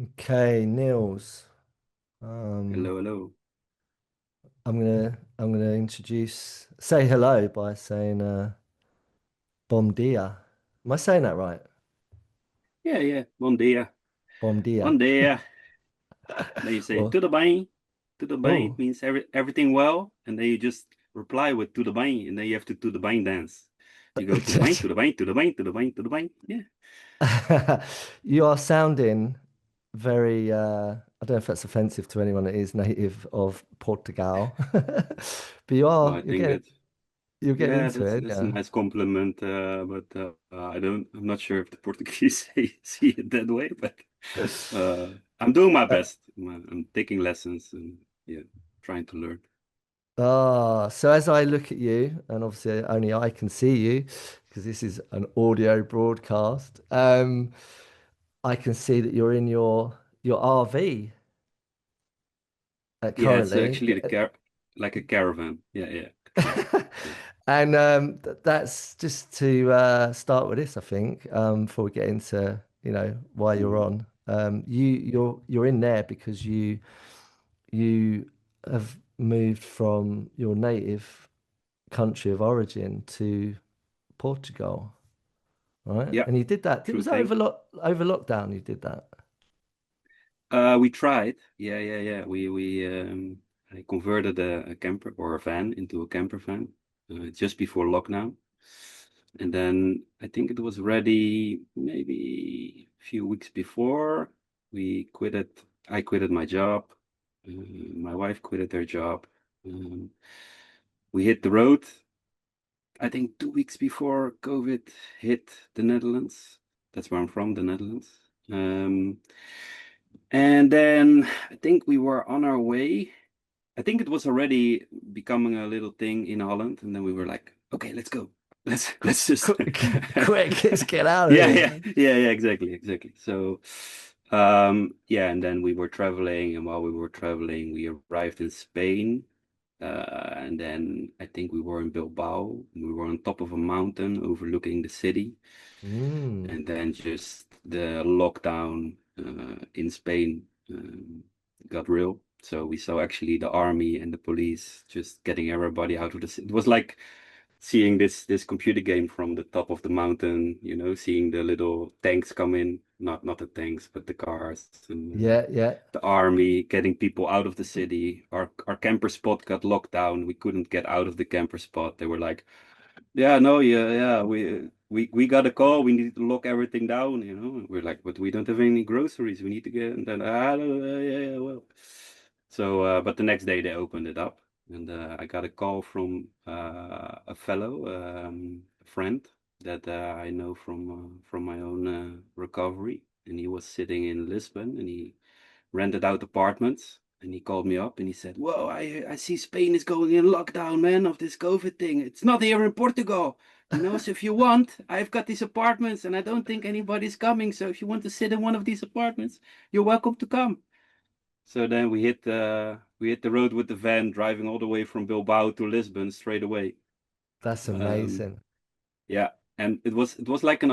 Okay, Nils. Um, Hello, hello. I'm gonna say hello by saying bom dia. Am I saying that right? Yeah, yeah. Bom dia. Bom Bom dia. dia. Then you say Or tudo bem. Tudo bem oh, means everything well, and then you just reply with tudo bem, and then you have to tudo bem dance. You go tudo bem, tudo bem, tudo bem, tudo bem, tudo bem. Yeah. you are sounding very. I don't know if that's offensive to anyone that is native of Portugal, but you Well, are. I think that You're getting yeah, into that's it, that's a yeah. nice compliment. I'm not sure if the Portuguese see it that way, but I'm doing my Uh, best. I'm taking lessons and yeah, trying to learn. so as I look at you, and obviously only I can see you because this is an audio broadcast. I can see that you're in your RV Yeah, it's currently. actually the like a caravan. Yeah, yeah, exactly. Yeah. And that's just to start with this, I think, before we get into, why you're Mhm. on. You're in there because you have moved from your native country of origin to Portugal, right? Yeah, And you did that. It true was thing. over lockdown you did that. We tried. Yeah, yeah, yeah. I converted a camper or a van into a camper van just before lockdown, and then I think it was ready maybe a few weeks before we quitted. I quitted my job. My wife quitted her job. Um, we hit the road. I think 2 weeks before COVID hit the Netherlands. That's where I'm from, the Netherlands. Um, and then I think we were on our way. I think it was already becoming a little thing in Holland, and then we were like, okay, let's go. Let's just Quick, let's get out of yeah, yeah, here. yeah, yeah, exactly, exactly. So yeah, and then we were traveling, and while we were traveling, we arrived in Spain. And then I think we were in Bilbao. We were on top of a mountain overlooking the city. Mm. And then just the lockdown in Spain got real. So we saw actually the army and the police just getting everybody out of the city. It was like seeing this computer game from the top of the mountain, seeing the little tanks come in, not the tanks, but the cars and Yeah, yeah. the army getting people out of the city. Our camper spot got locked down. We couldn't get out of the camper spot. They were like, yeah, no, yeah, yeah. We got a call. We need to lock everything down. We're like, but we don't have any groceries. We need to get. And then yeah, yeah, well. So, but the next day they opened it up, and I got a call from a fellow, a friend that I know from my own recovery, and he was sitting in Lisbon, and he rented out apartments. And he called me up and he said, "Whoa, I see Spain is going in lockdown, man, of this COVID thing. It's not here in Portugal. So if you want, I've got these apartments and I don't think anybody's coming. So if you want to sit in one of these apartments, you're welcome to come." So then we hit the road with the van, driving all the way from Bilbao to Lisbon straight away. That's Um, amazing. yeah, and it was like an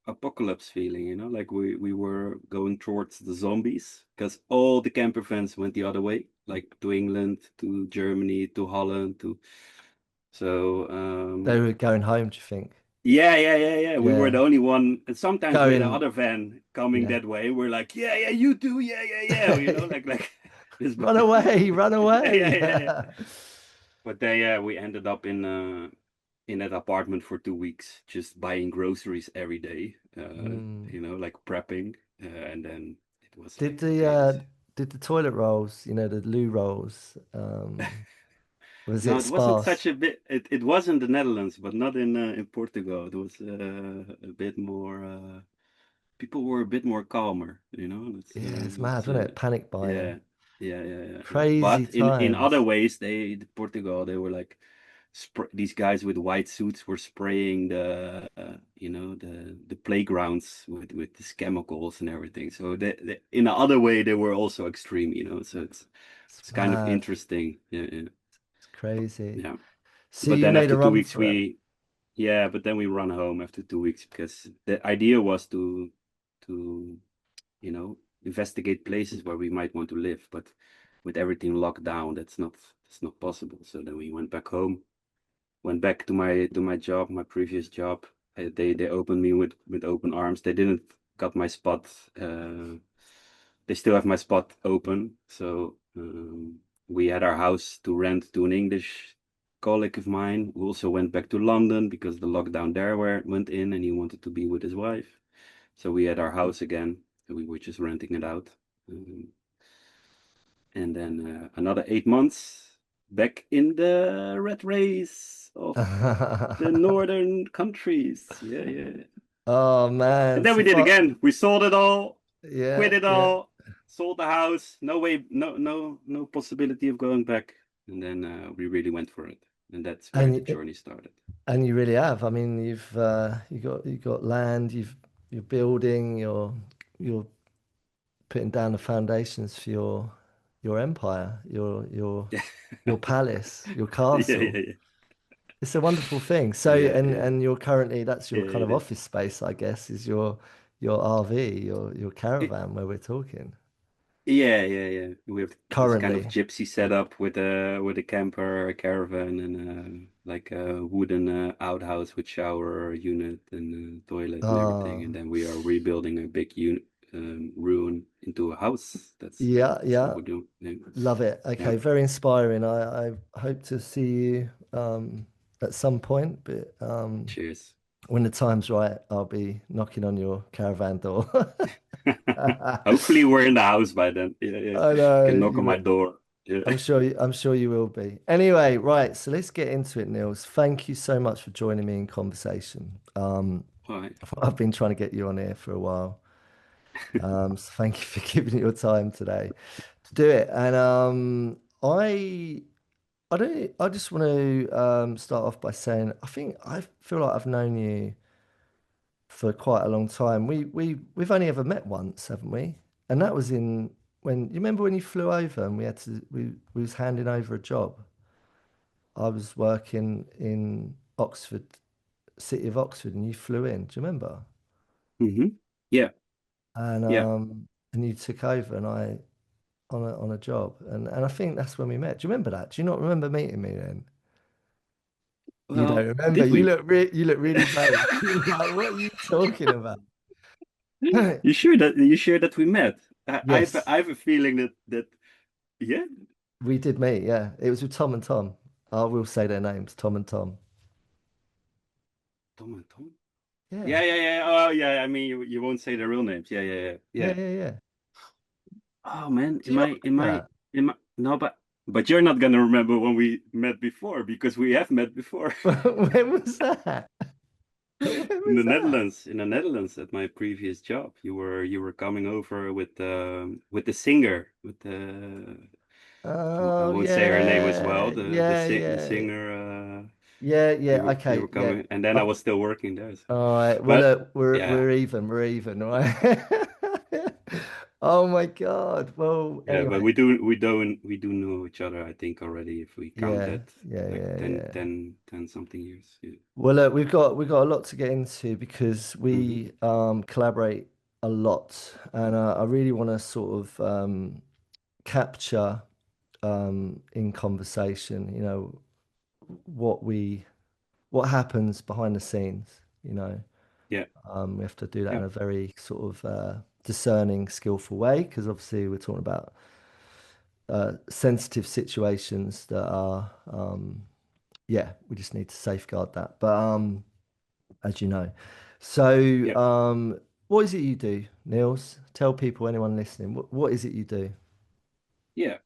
apocalypse feeling, like we were going towards the zombies because all the camper vans went the other way, like to England, to Germany, to Holland, to so They were going home, do you think? yeah, yeah, yeah, yeah. We were the Yeah. only one, and sometimes we had Going, another van coming yeah. that way. We're like, yeah, yeah, you too, yeah, yeah, yeah, like this. Run away, run Yeah, yeah, away. yeah, yeah. But then yeah, we ended up in that apartment for 2 weeks, just buying groceries every day, Mm. like prepping, and then it was Did like, the okay, uh did the toilet rolls, the loo rolls, was no, it it wasn't such sparse? a bit. It was in the Netherlands, but not in Portugal. It was a bit more. People were a bit more calmer. Yeah, It it's was mad, wasn't it? Panic buying. yeah, yeah, yeah, yeah, yeah. Crazy But in other times. ways, Portugal, they were like these guys with white suits were spraying the playgrounds with these chemicals and everything. So in the other way, they were also extreme. So It's it's kind of mad. interesting. Yeah, yeah, It's crazy. yeah. So But you then made after a two run weeks, for it. but then we run home after 2 weeks because the idea was to you know, investigate places where we might want to live, but with everything locked down, that's not possible. So then we went back home, went back to my job, my previous job. They opened me with open arms. They didn't got my spot. They still have my spot open. So we had our house to rent to an English colleague of mine who also went back to London because the lockdown there went in and he wanted to be with his wife. So we had our house again. So we were just renting it out. Um, and then another 8 months back in the rat race of the northern countries. Yeah, yeah. Oh man, And then so we did far. again. We sold it all, Yeah, quit it yeah. all, sold the house. No way, no possibility of going back. And then we really went for it. And that's where the And journey started. and you really have. I mean, you got land, you're building, you're putting down the foundations for your empire, Yeah, your palace, your yeah, castle. yeah, It's a wonderful thing. So, yeah, yeah, and you're currently, that's yeah, your kind it of is. office space, I guess, is your RV, your caravan where we're talking. Yeah, yeah, yeah. We have this kind of Currently. gypsy setup with a camper, a caravan, and like a wooden outhouse with shower unit and toilet and everything. Ah, And then we are rebuilding a big ruin into a house. yeah, That's what yeah. we're doing. Yeah. Love it. Yeah. Okay, very inspiring. I hope to see you at some point, but Cheers. when the time's right, I'll be knocking on your caravan door. Hopefully we're in the house by then. Yeah, yeah. I know Can knock on you. my door. Yeah. I'm sure you will be. Anyway, right. So let's get into it, Nils. Thank you so much for joining me in conversation. All right. I've been trying to get you on here for a while. So thank you for giving your time today to do it. And I don't. I just want to start off by saying I feel like I've known you for quite a long time. We've only ever met once, haven't we? And that was in when you remember when you flew over and we was handing over a job. I was working in Oxford, city of Oxford, and you flew in. Do you remember? Yeah, And yeah. you took over and I on a job and I think that's when we met. Do you remember that? Do you not remember meeting me then? You don't Well, remember? did we? You look really vague. You're like, what are you talking about? You sure that we met? Yes, I have a feeling that yeah, we did meet. Yeah, it was with Tom and Tom. I will say their names, Tom and Tom. Tom and Tom. Yeah, Yeah, yeah, yeah. Oh, yeah. I mean, you won't say the real names. Yeah, yeah, yeah, yeah, yeah. yeah, yeah. Oh man, Do you not remember no, but you're not gonna remember when we met before because we have met before that? When was that? When in the was that? Netherlands. In the Netherlands, at my previous job, you were coming over with the singer with the I Oh won't say her name as well. yeah, The yeah, si the yeah, singer. yeah, yeah. You Okay, were yeah. coming, and then I Uh, was still working there. So, all right. Well, but look, yeah, we're even, right? Oh my God. Well, yeah, but anyway. we do know each other. I think already if we Yeah, counted yeah, like yeah, yeah. 10 something years. Yeah. Well, look, we've got a lot to get into because Hmm. we collaborate a lot, and I really want to sort of capture in conversation, what we what happens behind the scenes. Yeah, We have to do that yeah, in a very sort of discerning, skillful way because obviously we're talking about sensitive situations that are, yeah, we just need to safeguard that. But as you know. So, yeah, what is it you do, Niels? Tell people, anyone listening, what is it you do? yeah.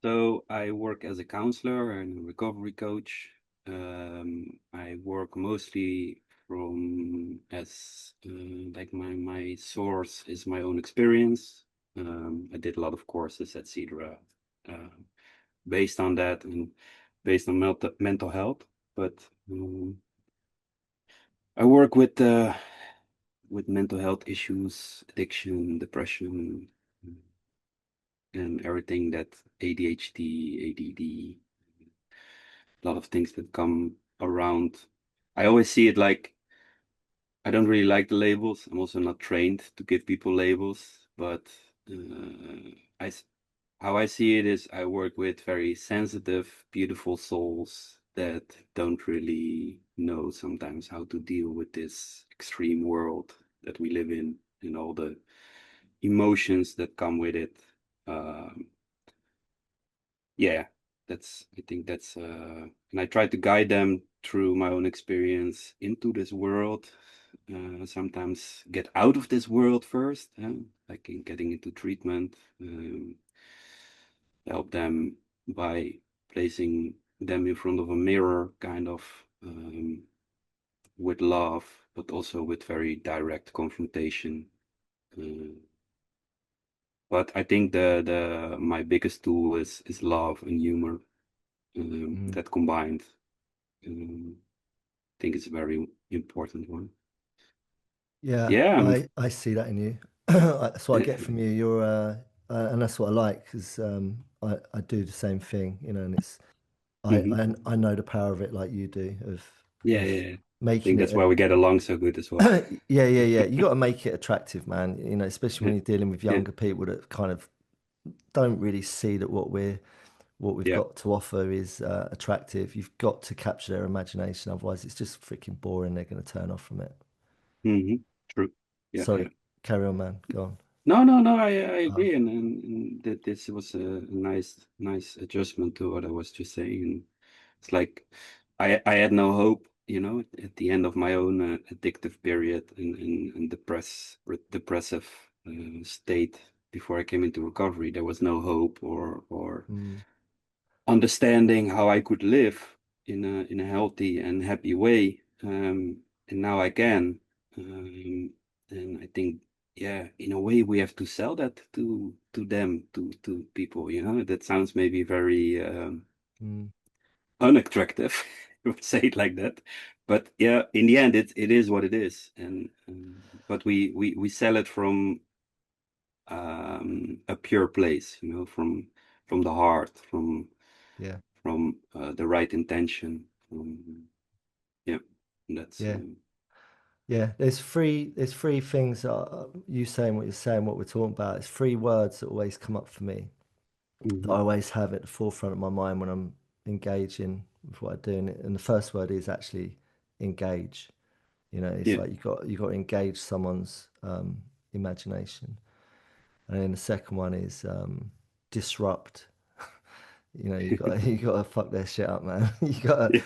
So I work as a counselor and a recovery coach. I work mostly from as like my source is my own experience. I did a lot of courses, etc. Uh, based on that and based on mental health. But I work with mental health issues, addiction, depression, and everything that ADHD, ADD, a lot of things that come around. I always see it like I don't really like the labels. I'm also not trained to give people labels, but I how I see it is I work with very sensitive, beautiful souls that don't really know sometimes how to deal with this extreme world that we live in and all the emotions that come with it. Um, yeah, I think and I try to guide them through my own experience into this world. Sometimes get out of this world first, like in getting into treatment. Help them by placing them in front of a mirror, kind of with love, but also with very direct confrontation. Uh, but I think the my biggest tool is love and humor. Mm. That combined, I think it's a very important one. Yeah, Yeah, I see that in you. That's what I get from you. You're, and that's what I like because I do the same thing, you know, and it's mhm. I know the power of it like you do Yeah, of yeah, yeah. I making think that's it. why we get along so good as well. Yeah. You got to make it attractive, man. You know, especially Yeah, when you're dealing with yeah, younger people that kind of don't really see that what we've yeah. got to offer is attractive. You've got to capture their imagination, otherwise it's just freaking boring. They're going to turn off from it. True. Yeah, yeah. Sorry, carry on, man. Go on. No, no, no. I Oh, agree, and that this was a nice adjustment to what I was just saying. And it's like I had no hope, at the end of my own addictive period and depressive state before I came into recovery. There was no hope or mm, understanding how I could live in a healthy and happy way. And now I can. Um, and I think, yeah, in a way, we have to sell that to them, to people. That sounds maybe very mm, unattractive, if I would say it like that. But yeah, in the end, it is what it is. And but we sell it from a pure place, from the heart, yeah, from the right intention. Yeah, that's yeah. Yeah, there's three things you saying what you're saying, what we're talking about. It's three words that always come up for me that I mhm. always have at the forefront of my mind when I'm engaging with what I do. And the first word is actually engage. You know, it's Yeah, like you got to engage someone's imagination. And then the second one is disrupt. You know, you got to fuck their shit up, man. yeah,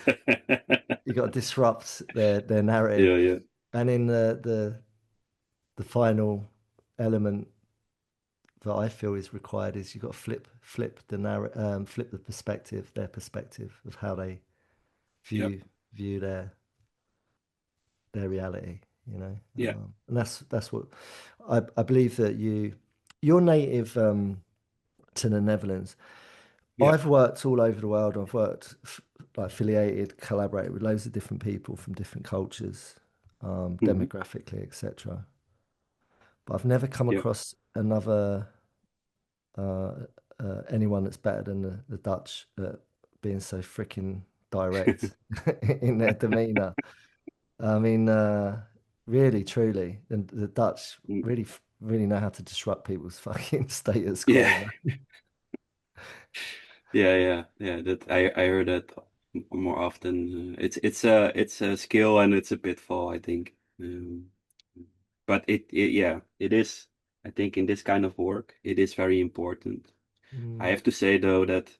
You got to disrupt their narrative. yeah, yeah, And in the final element that I feel is required is you've got to flip the perspective, their perspective of how they yeah, view their reality, you know. yeah, And that's what I believe that you're native to the Netherlands. yeah. I've worked all over the world. I've worked like affiliated, collaborated with loads of different people from different cultures, Hmm. demographically, etc. But I've never come Yeah, across another uh, anyone that's better than the Dutch at being so freaking direct in their demeanor. I mean, really, truly, and the Dutch mm, really know how to disrupt people's fucking status yeah, quo, man. yeah. That I heard that more often. It's a skill and it's a pitfall, I think. But yeah, it is. I think in this kind of work, it is very important. I Mm, have to say though that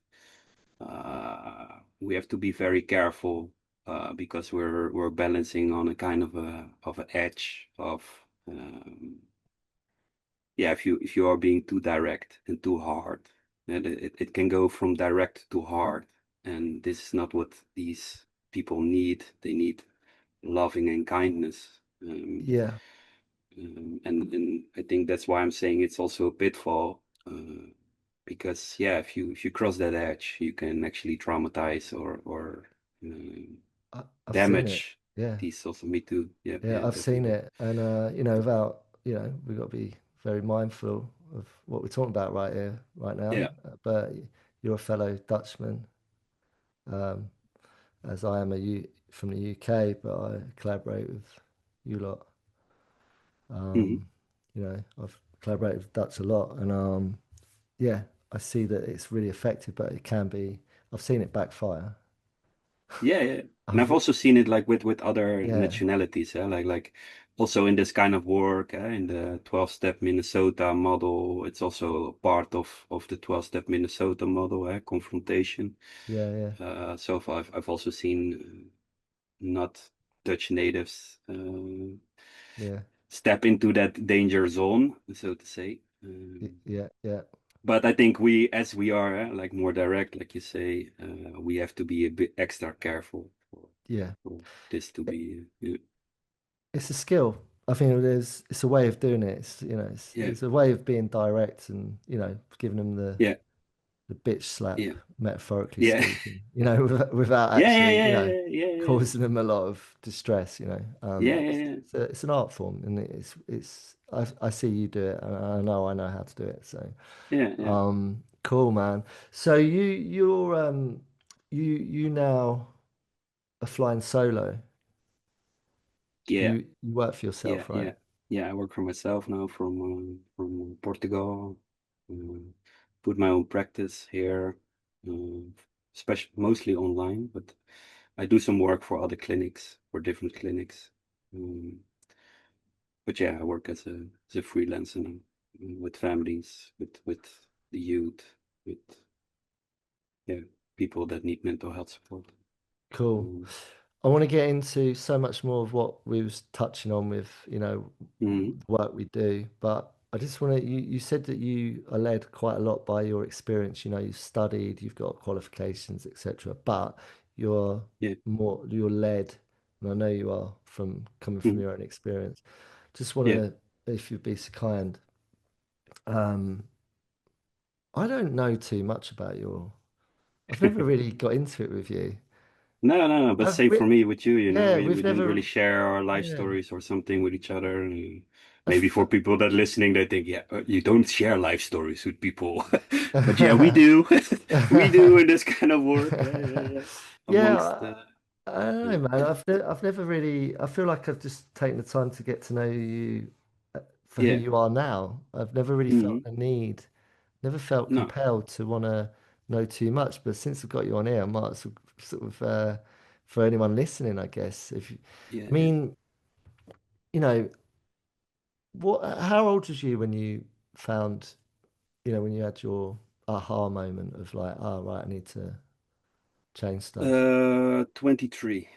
we have to be very careful because we're balancing on a kind of an edge of yeah, if you are being too direct and too hard, and it can go from direct to hard, and this is not what these people need. They need loving and kindness. yeah, And I think that's why I'm saying it's also a pitfall, because yeah, if you cross that edge, you can actually traumatize or uh, I've seen it. damage Yeah, these also. Me too. Yeah, yeah, yeah, I've seen definitely. it, and you know, without you know, we've got to be very mindful of what we're talking about right here, right now. Yeah. But you're a fellow Dutchman, um, as I am from the UK, but I collaborate with you lot. Hmm. Um, you know, I've collaborate with Dutch a lot, and yeah, I see that it's really effective, but it can be. I've seen it backfire. Yeah, yeah. And I've I've also seen it like with other yeah, nationalities, like also in this kind of work, in the 12-step Minnesota model, it's also a part of the 12-step Minnesota model, confrontation. yeah, yeah, So far, I've also seen not Dutch natives yeah, step into that danger zone, so to say. yeah, yeah, But I think as we are like more direct, like you say, we have to be a bit extra careful yeah. for this to be, It's a skill. I think it's a way of doing it. It's, yeah, it's a way of being direct and, giving them yeah, the bitch slap, yeah, metaphorically yeah, speaking, without yeah, yeah, actually, yeah, yeah, yeah, yeah, causing them a lot of distress, yeah, yeah, yeah, it's an art form and I see you do it and I know how to do it. So, yeah, yeah, cool, man. So you now are flying solo. yeah, You work for yeah, yourself, right? yeah, yeah. I work for myself now from Portugal. Um, put my own practice here, especially mostly online, but I do some work for other clinics, for different clinics. Um, but yeah, I work as a freelancer now, with families, with the youth, with yeah people that need mental health support. Cool. Um, I want to get into so much more of what we was touching on with, mhm, the work we do, but I just want to, you said that you are led quite a lot by your experience, you've studied, you've got qualifications, etc. But yeah, you're led, and I know you are from coming from mhm, your own experience. Just want yeah. to, if you'd be so kind, um, I don't know too much about I've never really got into it with you. No, no, no. But I've, same we, for me with you. yeah, We we've didn't really never, share our life yeah. stories or something with each other. I Maybe for f- people that listening, they think, yeah, you don't share life stories with people. But yeah, we do. We do in this kind of work. Yeah, yeah, yeah. Amongst Yeah, I don't yeah, know, man. I've never really. I feel like I've just taken the time to get to know you for who yeah. you are now. I've never really felt Hmm. the need, never felt No, compelled to want to know too much. But since I've got you on here, I might as well sort of, for anyone listening, I guess. yeah, I yeah. mean, you know, how old was you when you found, when you had your aha moment of like, oh, right, I need to change stuff. 23.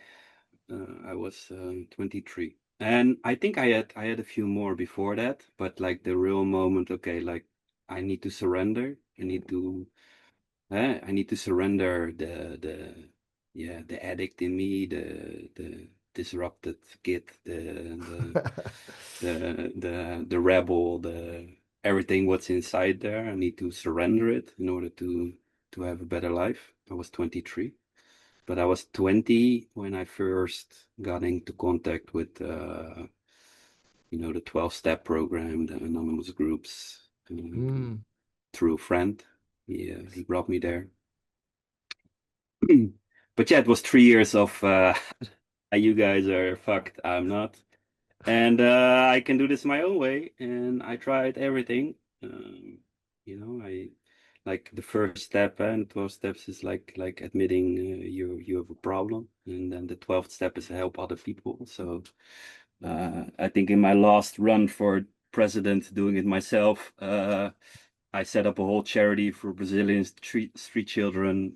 I was 23. And I think I had a few more before that, but like the real moment, okay, like I need to surrender. I need to surrender the addict in me, the disrupted kid, the rebel, the everything what's inside there. I need to surrender it in order to have a better life. I was 23, but I was 20 when I first got into contact with the 12-step program, the anonymous groups, Mm. through a friend. He brought me there. But yeah, it was 3 years of you guys are fucked, I'm not. And I can do this my own way. And I tried everything. I like the first step and 12 steps is like admitting you have a problem. And then the 12th step is to help other people. So I think in my last run for president, doing it myself, I set up a whole charity for Brazilian street children,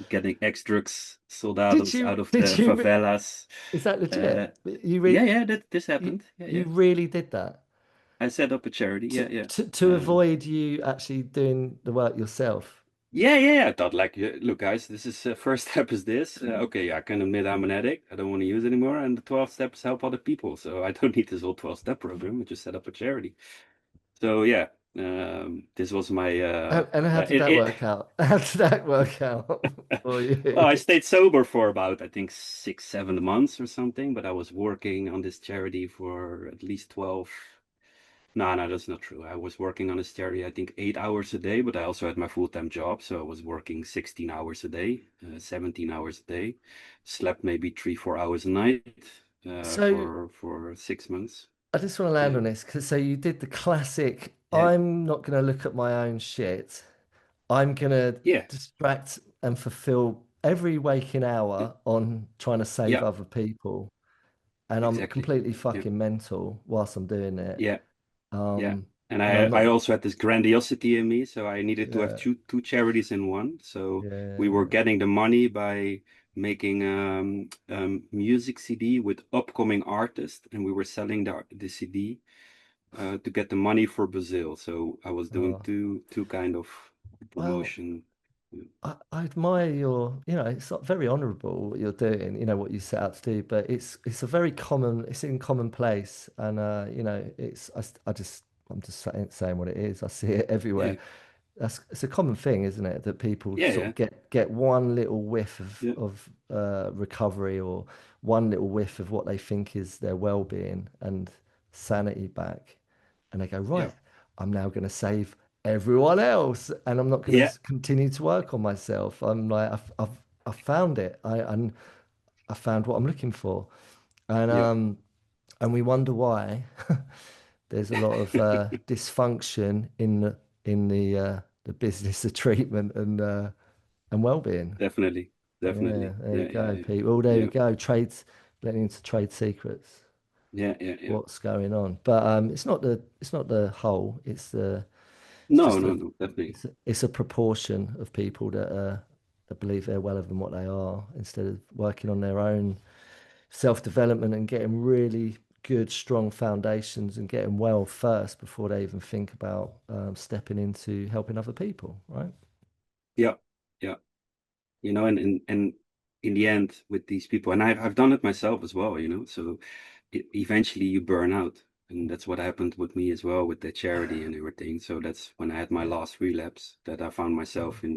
getting ex-drugs Did soldados you? out of the Did you? favelas. Is that Uh, legit? yeah, yeah, this You, happened. Yeah, you yeah. really did that I set up a charity. to, Yeah, yeah. to avoid you actually doing the work yourself. Yeah, yeah, yeah. I thought like, yeah, look, guys, this is first step is this. Okay, yeah, I can admit I'm an addict. I don't want to use it anymore. And the 12 steps help other people. So I don't need this whole 12-step program. I just set up a charity. So yeah, this was my And how did that it work out? How did that work out for well, I you? stayed sober for about, I think, 6, 7 months or something, but I was working on this charity for at least 12. No, no, that's not true. I was working on this charity, I think, 8 hours a day, but I also had my full-time job. So I was working 16 hours a day, 17 hours a day, slept maybe 3, 4 hours a night, So for 6 months. I just want to land Yeah. on this because so you did the classic. Yeah. I'm not going to look at my own shit. I'm going to Yeah. distract and fulfill every waking Yeah. hour on trying to save Yeah. other people. And I'm Exactly. completely Yeah. fucking mental whilst I'm doing it. Yeah. Yeah. Um, And and I'm I not, also had this grandiosity in me, so I needed to have yeah, two charities in one. So we were yeah. getting the money by making music CD with upcoming artists, and we were selling the CD to get the money for Brazil. So I was doing Oh, two kind of well, promotion. I admire your, it's not very honourable what you're doing, what you set out to do, but it's a very common, it's in commonplace, and I'm just saying what it is. I see it everywhere. Yeah. It's a common thing, isn't it, that people Yeah. sort Yeah. of get one little whiff of Yeah. recovery, or one little whiff of what they think is their well-being and sanity back, and they go, Yeah. right, I'm now going to save everyone else, and I'm not going Yeah. to continue to work on myself. I'm like, I've found it. I found what I'm looking for, and Yeah. um and we wonder why there's a lot of dysfunction in the business of treatment and well-being. Definitely. Yeah, Definitely. there you Yeah. go, Yeah. people. There you Yeah. go. Letting into trade secrets. Yeah. Yeah. Yeah. What's going on? But it's not the whole. It's No, just no, a no, definitely. it's a proportion of people that believe they're well than what they are, instead of working on their own self-development and getting really good, strong foundations and getting well first before they even think about stepping into helping other people, right? Yeah. Yeah. And in the end with these people, and I've done it myself as well, so eventually you burn out. And that's what happened with me as well with the charity and everything. So that's when I had my last relapse that I found myself in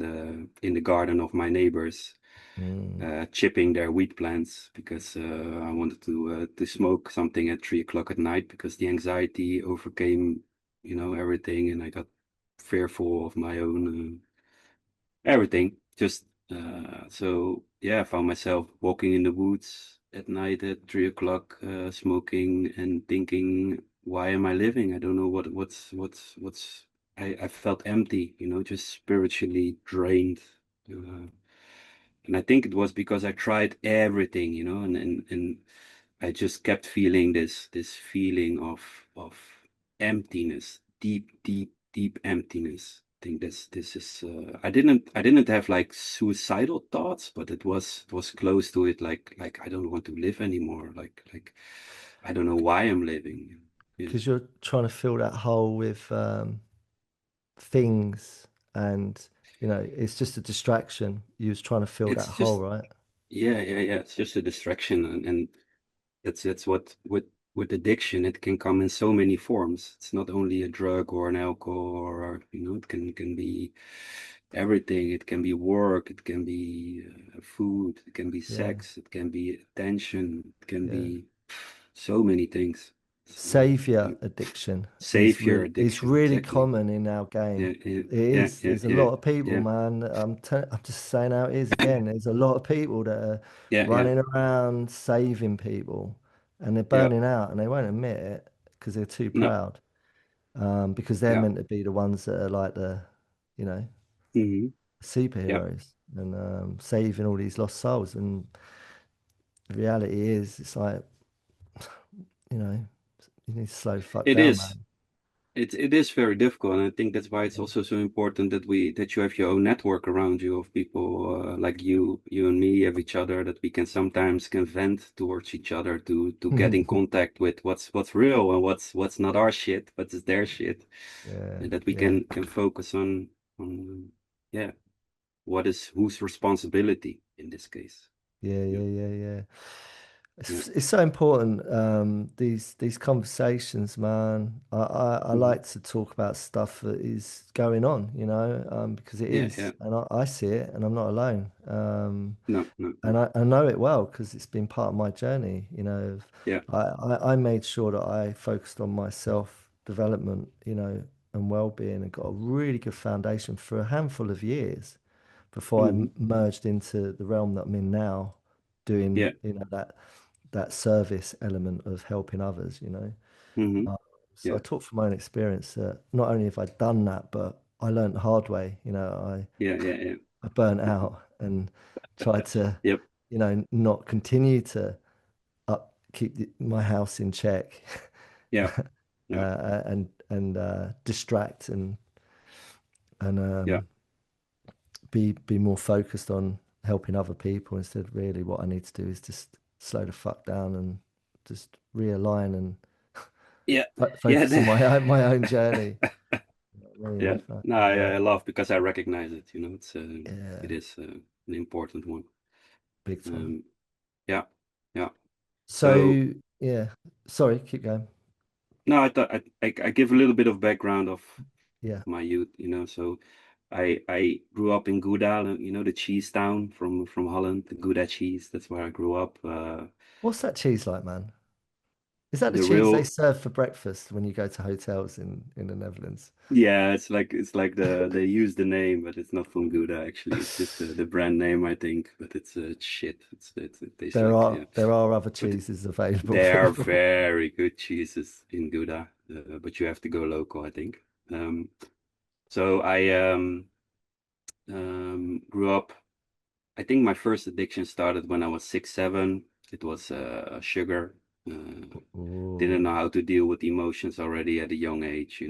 the garden of my neighbors, Mm, chipping their wheat plants because I wanted to smoke something at 3 o'clock at night because the anxiety overcame, everything, and I got fearful of my own everything. Just so yeah, I found myself walking in the woods at night at 3 o'clock, smoking and thinking, why am I living? I don't know what's. I felt empty, just spiritually drained. Uh, and I think it was because I tried everything, and I just kept feeling this feeling of emptiness, deep emptiness. I think this is I didn't have like suicidal thoughts, but it was close to it, like I don't want to live anymore. Like I don't know why I'm living. Yeah. because you're trying to fill that hole with things, and it's just a distraction. You was trying to fill that It's hole, just right? yeah. It's just a distraction, and that's what with addiction, it can come in so many forms. It's not only a drug or an alcohol, or it can be everything. It can be work, it can be food, it can be Yeah, sex, it can be attention, it can yeah. be so many things. So Savior I'm addiction savior is addiction, really exactly. common in our Yeah, game. yeah, It yeah, is. yeah, There's a yeah, lot of people, yeah, man. I'm just saying how it is again. There's a lot of people that are yeah, yeah, running around saving people, and they're yeah. burning out, and they won't admit it because they're too No, proud. Because they're yeah. meant to be the ones that are like you know, Hmm. Yeah. superheroes, and saving all these lost souls. And the reality is, it's like, you know, you need to slow fuck It down, is. man. It is very difficult, and I think that's why it's also so important that you have your own network around you of people like you and me have each other, that we can sometimes can vent towards each other to get in contact with what's real and what's not our shit, but it's their shit, Yeah, and that we yeah. can focus on yeah, what is whose responsibility in this case. Yeah, Yeah, yeah, yeah, yeah. yeah, It's so important, these conversations, man. I hmm, like to talk about stuff that is going on, because it yeah, yeah. is, and I see it, and I'm not alone. No, no, And no. I know it well because it's been part of my journey. Yeah. I made sure that I focused on my self development, and well-being, and got a really good foundation for a handful of years before I Hmm. merged into the realm that I'm in now, doing, Yeah. that service element of helping others. Hmm. So I yeah, talk from my own experience that not only have I done that, but I learned the hard way. yeah, yeah, yeah. I burnt out and tried to, Yep, not continue to keep my house in check, yeah, yeah, and distract and yeah, be more focused on helping other people instead. Really, what I need to do is just slow the fuck down and just realign and yeah, focus on yeah. my own journey. You know what I mean? Yeah, no, Fucking hell. I laugh because I recognize it. Yeah, it is an important one. big time. Um, yeah, yeah. So So yeah, sorry, keep going. no, I thought I give a little bit of background of Yeah, my youth. So I grew up in Gouda, the cheese town from Holland, the Gouda cheese. That's where I grew up. what's that cheese like, man? Is that the The cheese they real serve for breakfast when you go to hotels in the Netherlands? Yeah, it's like they use the name, but it's not from Gouda actually. It's just the brand name, I think. But it's shit. It tastes There like are yeah. there are other But cheeses available, there are people. very good cheeses in Gouda, but you have to go local, I think. So I grew up. I think my first addiction started when I was 6, 7. It was sugar. Uh, didn't know Ooh. how to deal with emotions already at a young age.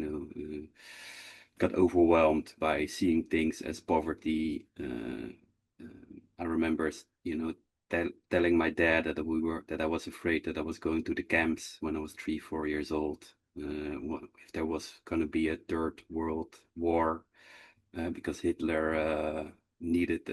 Got overwhelmed by seeing things as poverty. I remember, telling my dad that I was afraid that I was going to the camps when I was 3, 4 years old. If there was going to be a third world war, because Hitler needed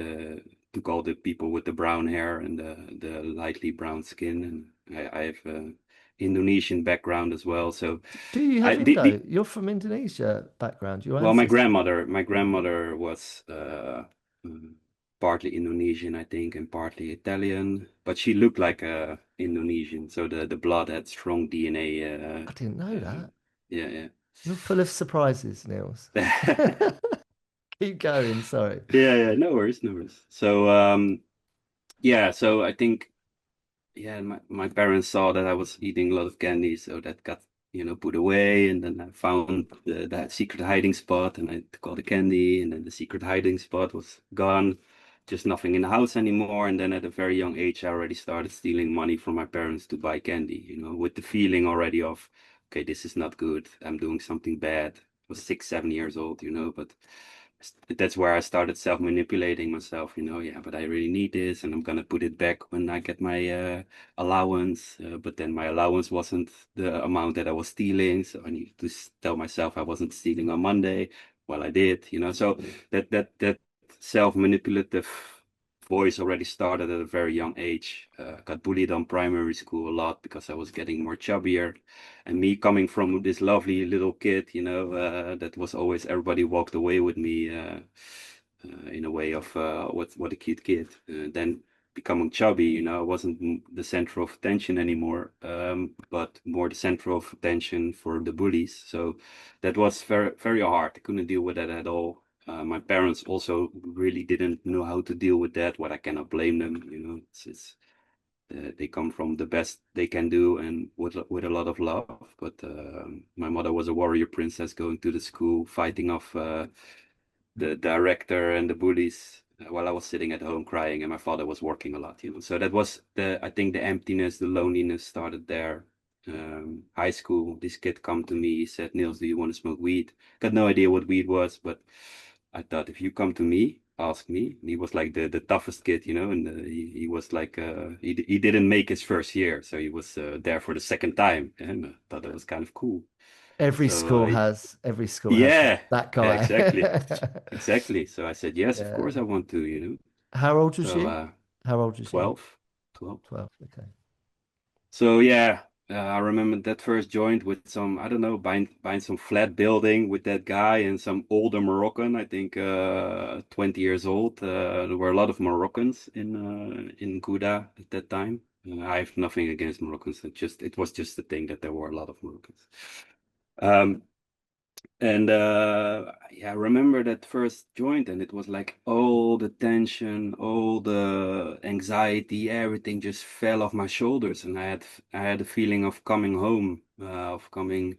took all the people with the brown hair and the lightly brown skin, and I have Indonesian background as well. So Do you I have the Indo? You're from Indonesia background. Your well, my ancestry. grandmother was mm, partly Indonesian, I think, and partly Italian, but she looked like a Indonesian, so the blood had strong DNA. I didn't know that. Yeah, You're full of surprises, Nils. yeah. Keep going. Sorry. Yeah, yeah, no worries, no worries. So, yeah, so I think, yeah, my parents saw that I was eating a lot of candy, so that got, put away. And then I found that secret hiding spot, and I took all the candy, and then the secret hiding spot was gone, just nothing in the house anymore. And then at a very young age, I already started stealing money from my parents to buy candy, with the feeling already of, okay, this is not good. I'm doing something bad. I was 6, 7 years old, but that's where I started self-manipulating myself, yeah, but I really need this and I'm gonna put it back when I get my allowance. But then my allowance wasn't the amount that I was stealing, so I needed to tell myself I wasn't stealing on Monday. Well, I did, so that self-manipulative voice already started at a very young age. Got bullied on primary school a lot because I was getting more chubbier. And me coming from this lovely little kid, that was always everybody walked away with me in a way of what a cute kid. Then becoming chubby, I wasn't the center of attention anymore, but more the center of attention for the bullies. So that was very, very hard. I couldn't deal with that at all. My parents also really didn't know how to deal with that. What I cannot blame them, they come from the best they can do and with a lot of love. But my mother was a warrior princess going to the school, fighting off the director and the bullies while I was sitting at home crying, and my father was working a lot. So that was I think the emptiness, the loneliness started there. High school, this kid come to me, he said, Niels, do you want to smoke weed? Got no idea what weed was, but I thought if you come to me, ask me. And he was like the toughest kid, and he was like he didn't make his first year, so he was there for the second time, and I thought that was kind of cool. So Every school has yeah, that guy. exactly, exactly. So I said yes, of Yeah. course I want to, How old was So you? How old was you? 12, 12. 12. Okay. So yeah, I remember that first joint with some, I don't know, buying some flat building with that guy and some older Moroccan, I think 20 years old. There were a lot of Moroccans in Gouda at that time. I have nothing against Moroccans. It was just the thing that there were a lot of Moroccans. Um, and yeah, I remember that first joint, and it was like all the tension, all the anxiety, everything just fell off my shoulders, and I had a feeling of coming home, of coming.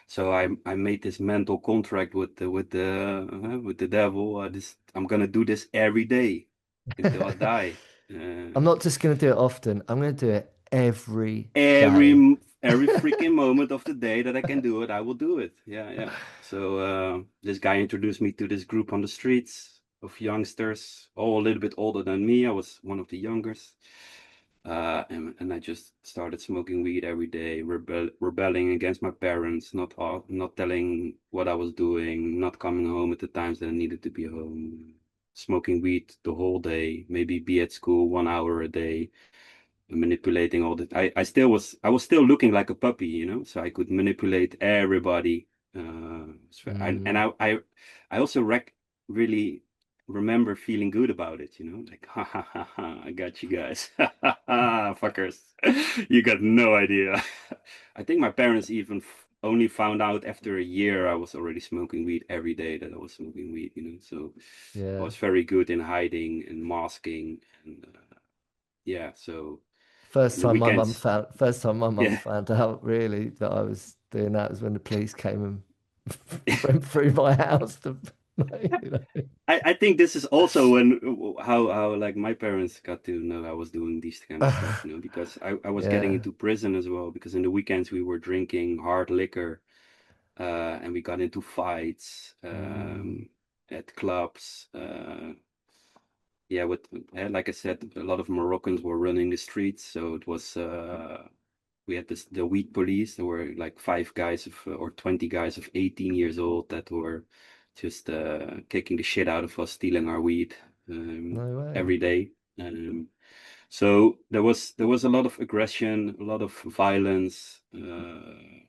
So I made this mental contract with the devil. I'm gonna do this every day until I die. I'm Uh, not just going to do it often. I'm going to do it every day. every freaking moment of the day that I can do it, I will do it. Yeah, yeah. So this guy introduced me to this group on the streets of youngsters, all a little bit older than me. I was one of the youngest. And I just started smoking weed every day, rebelling against my parents, not telling what I was doing, not coming home at the times that I needed to be home, smoking weed the whole day, maybe be at school 1 hour a day, manipulating all the. I was still looking like a puppy, so I could manipulate everybody. And Mm, I also really remember feeling good about it, like ha ha ha ha, I got you guys, ha ha ha, fuckers, you got no idea. I think my parents even only found out after a year I was already smoking weed every day that I was smoking weed, so I yeah. was very good in hiding and masking and yeah, so in the weekends, First time my mum yeah. found out really that I was doing that was when the police came and went through my house to, you know. I think this is also when how like my parents got to know I was doing these kind of stuff, because I was getting Yeah. into prison as well because in the weekends we were drinking hard liquor, and we got into fights Mm, at clubs. Yeah, like I said, a lot of Moroccans were running the streets, so it was we had the weed police. There were like 5 guys or 20 guys of 18 years old that were just kicking the shit out of us, stealing our weed no way. every day. So there was a lot of aggression, a lot of violence.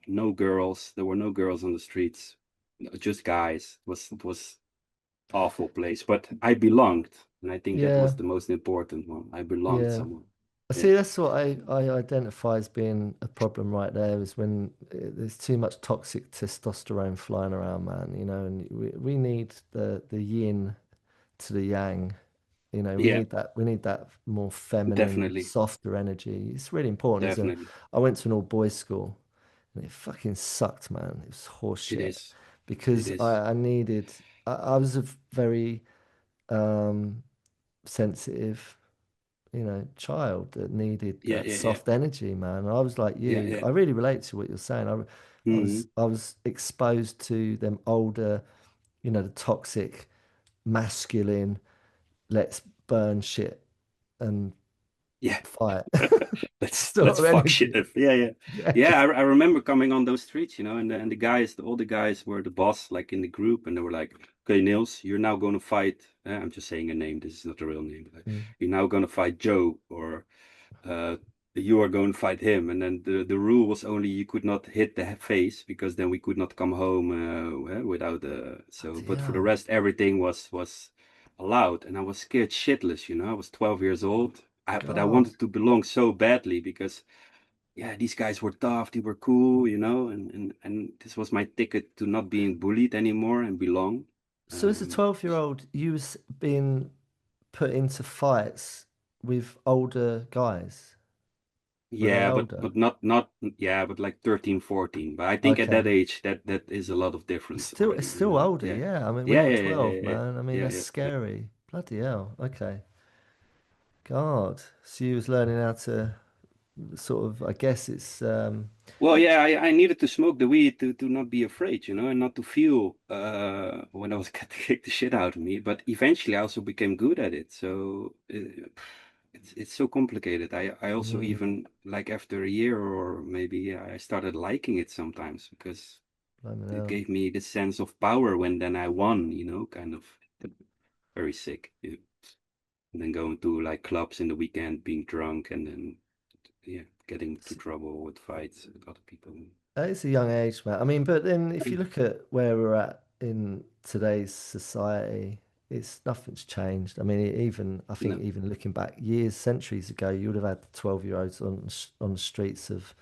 No girls. There were no girls on the streets, just guys. It was awful place, but I belonged, and I think that Yeah. was the most important one. I belonged Yeah. somewhere. Yeah, See, that's what I identify as being a problem right there is when there's too much toxic testosterone flying around, man, and we need the yin to the yang. yeah, We need that more feminine, definitely, softer energy. It's really important, isn't it? definitely. I went to an all boys school and it fucking sucked, man. It was It horseshit is. It because is. I needed, I was a very um, sensitive, child that needed Yeah, that yeah, yeah, soft energy, man. I was like yeah, you. yeah. I really relate to what you're saying. Hmm. I was exposed to them older, the toxic, masculine, let's burn shit and Yeah. fight Let's sort of fuck shit energy. up. Yeah, yeah, Yeah. yeah. I remember coming on those streets, and all the guys were the boss, like in the group, and they were like, "Okay, Nils, you're now going to fight." I'm just saying a name. This is not a real name. Like, Mm. you're now going to fight Joe, or uh, you are going to fight him. And then the rule was only you could not hit the face because then we could not come home without. Bloody But for the hell. rest, everything was allowed, and I was scared shitless. I was 12 years old. But I God. wanted to belong so badly because yeah, these guys were tough, they were cool, and this was my ticket to not being bullied anymore and belong. So as a Um, 12-year-old, you was being put into fights with older guys. Were they yeah, older? but not yeah, but like 13, 14. But I think at that Okay. age that is a lot of difference It's already, still older, Yeah. yeah. I mean, when Yeah, you're yeah, yeah, 12, yeah, man, I mean, yeah, that's yeah, yeah. scary. Bloody hell. Okay. God. So you was learning how to sort of, I guess it's Well, yeah, I needed to smoke the weed to not be afraid, and not to feel when I was getting kicked the shit out of me. But eventually, I also became good at it. So it's so complicated. I also mm, even like after a year or maybe yeah, I started liking it sometimes because blimey it hell. gave me the sense of power when then I won, kind of very sick. Yeah. And then going to like clubs in the weekend, being drunk, and then yeah, getting into trouble with fights with other people. It's a young age, man. I mean, but then if you look at where we're at in today's society, it's nothing's changed. I mean, I think No, even looking back years, centuries ago, you would have had 12-year-olds on the streets of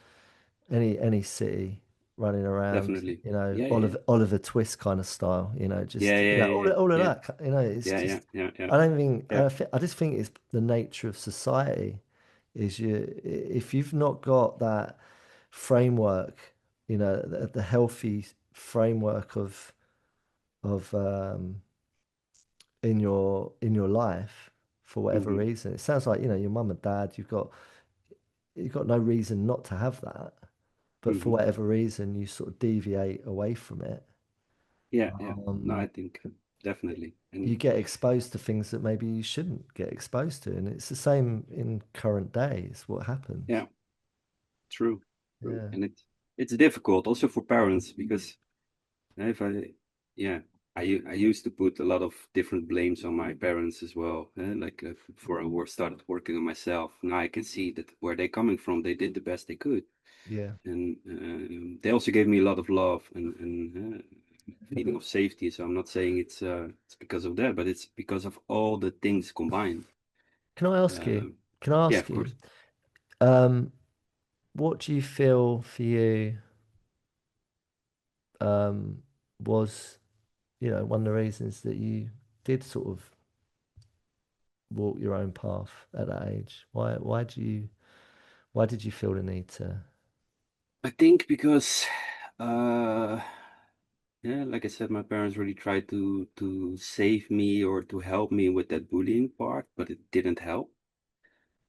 any city running around, definitely. Yeah, yeah, Oliver Twist kind of style, yeah, just yeah, yeah, all of yeah, that, it's yeah, yeah, just yeah, yeah, I don't think yeah, I just think it's the nature of society is if you've not got that framework the healthy framework of in your life for whatever Hmm. reason. It sounds like, your mum and dad, you've got no reason not to have that, but for Hmm. whatever reason, you sort of deviate away from it. Yeah, yeah. No, Um, I think definitely. you And get exposed to things that maybe you shouldn't get exposed to, and it's the same in current days. What happens? yeah, true, true. Yeah, And it's difficult also for parents because if I, yeah, I used to put a lot of different blames on my parents as well. Like before started working on myself, now I can see that where they're coming from, they did the best they could, yeah. and they also gave me a lot of love and feeling of safety. So I'm not saying it's because of that, but it's because of all the things combined. Can I ask you? Um, Can I yeah, ask of you? course. Um, what do you feel for you? Um, was one of the reasons that you did sort of walk your own path at that age? Why did you feel the need to? I think because uh yeah, like I said, my parents really tried to save me or to help me with that bullying part, but it didn't help.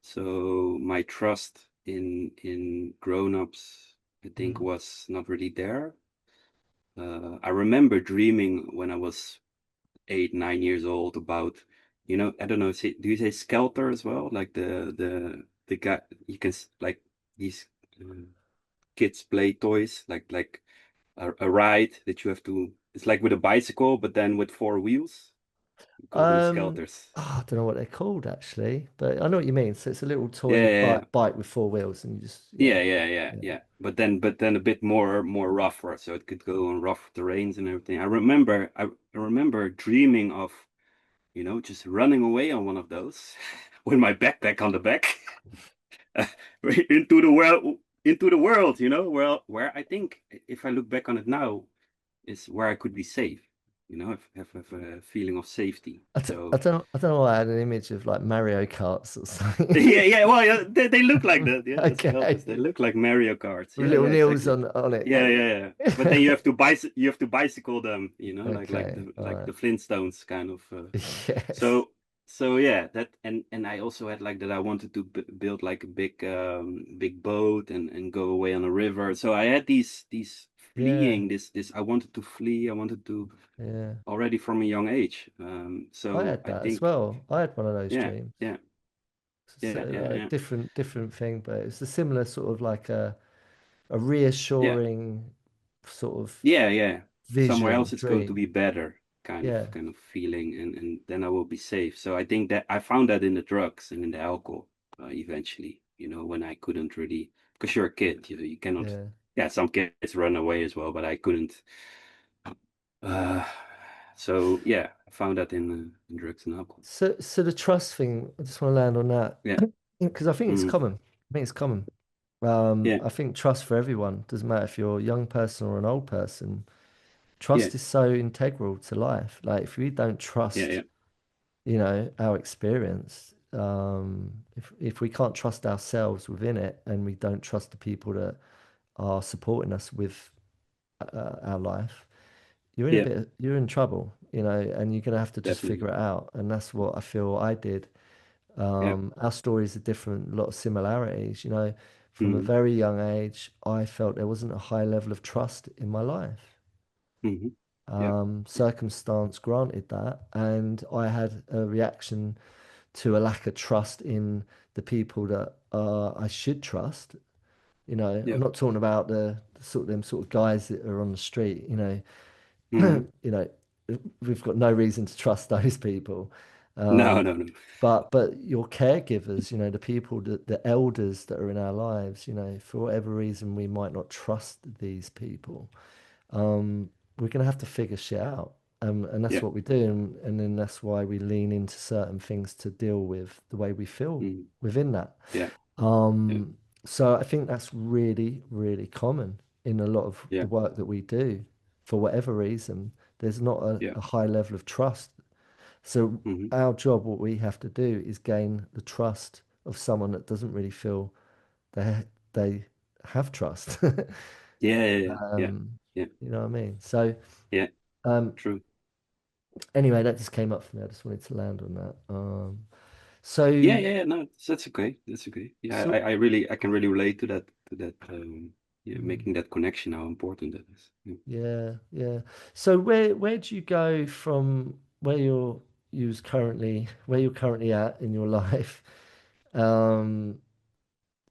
So my trust in grown-ups, I think, Mm. was not really there. I remember dreaming when I was 8, 9 years old about, I don't know, do you say skelter as well? Like the guy you can like these uh, kids play toys, like a ride that you have to. It's like with a bicycle, but then with four wheels. We call them skelters. I don't know what they're called actually, but I know what you mean. So it's a little Yeah, toy yeah, yeah. bike with four wheels, and you just Yeah, yeah, yeah, yeah. yeah. But then a bit more rougher, so it could go on rough terrains and everything. I remember dreaming of, just running away on one of those with my backpack on the back into the world, where I think if I look back on it now, is where I could be safe, have a feeling of safety. So I don't know why I had an image of like Mario Karts or something. yeah, yeah, well, yeah, they look like that. Yeah, the skelters, they Okay, look like Mario Karts. with Yeah, little yeah, Nils exactly. on it. Yeah, yeah, yeah. But then you have to bicycle them, like Okay, the all like right. the Flintstones kind of. Yes. So so yeah, that and I also had like that I wanted to build like a big boat and go away on a river. So I had these Yeah, fleeing this I wanted to flee. I wanted to yeah. already from a young age. I So had I that as think well. I had one of those yeah, dreams. yeah, So yeah, yeah, like yeah, different thing, but it's a similar sort of like a yeah. reassuring sort of Yeah, yeah. Somewhere vision, else it's going to dream. be better, kind of Yeah, kind of feeling, and then I will be safe. So I think that I found that in the drugs and in the alcohol, eventually, when I couldn't really, because you're a kid, you cannot. yeah. Yeah, some kids run away as well, but I couldn't. Uh, so yeah, I found that in drugs and alcohol. So the trust thing, I just want to land on that Yeah. because I think it's Mm, common. I think it's common. yeah. I think trust for everyone doesn't matter if you're a young person or an old person. Yeah. Trust is so integral to life. Like if we don't Yeah. trust, Yeah. our experience, if we can't trust ourselves within it, and we don't trust the people that are supporting us with our life, Yeah. you're in trouble, and you're gonna have to just figure Definitely. it out. And that's what I feel I did. Yeah. Our stories are different, a lot of similarities. From a Mm-hmm. very young age, I felt there wasn't a high level of trust in my life. Mm-hmm. Yeah. Circumstance granted that, and I had a reaction to a lack of trust in the people that I should trust. Yeah. I'm not talking about the sort of them sort of guys that are on the street. Mm-hmm. You know, we've got no reason to trust those people. No, Um, no, no. but your caregivers, the people that the elders that are in our lives, for whatever reason we might not trust these people. We're gonna have to figure shit out. And that's Yeah. what we do, and then that's why we lean into certain things to deal with the way we feel Mm-hmm. within that. Yeah. Yeah. Um, so I think that's really, really common in a lot of the Yeah. work that we do. For whatever reason, there's not Yeah. a high level of trust. So Hmm. our job, what we have to do is gain the trust of someone that doesn't really feel they they have trust. Yeah, yeah, yeah, yeah, Um, yeah, you know what I mean? So, yeah. um, True. anyway, that just came up for me. I just wanted to land on that. Yeah, So, yeah, yeah. No, that's okay. That's okay. Yeah, so, I can really relate to that. Yeah, mm, making that connection, how important that is. Yeah. yeah, yeah. So, where do you go from where where you're currently at in your life? Um,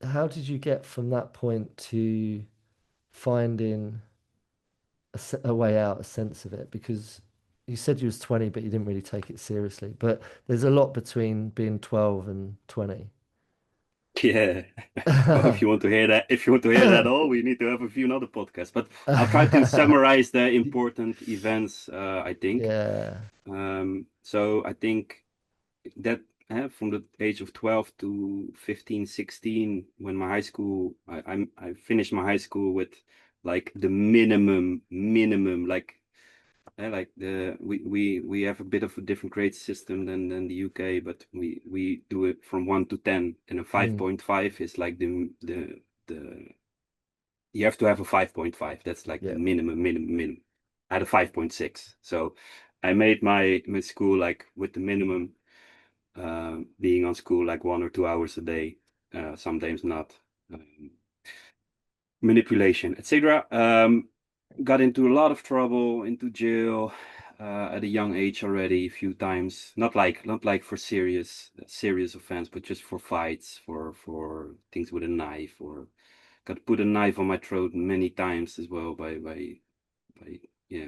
how did you get from that point to finding a way out, a sense of it? Because you said you was 20, but you didn't really take it seriously. But there's a lot between being 12 and 20. Yeah. Well, if you want to hear that all, we need to have a few another podcasts. But I'll try to summarize the important events, I think. Yeah. So I think that from the age of 12 to 15, 16, when my high school, I finished my high school with like the minimum, like we have a bit of a different grade system than the UK, but we do it from 1 to 10, and a Mm, 5.5 is like the you have to have a 5.5. That's like the yeah. minimum. I had a 5.6. So I made my school like with the minimum, being on school like 1 or 2 hours a day, sometimes not, um, manipulation, etc. Got into a lot of trouble, into jail at a young age already, a few times. Not like for serious offense, but just for fights, for things with a knife, or got put a knife on my throat many times as well by yeah,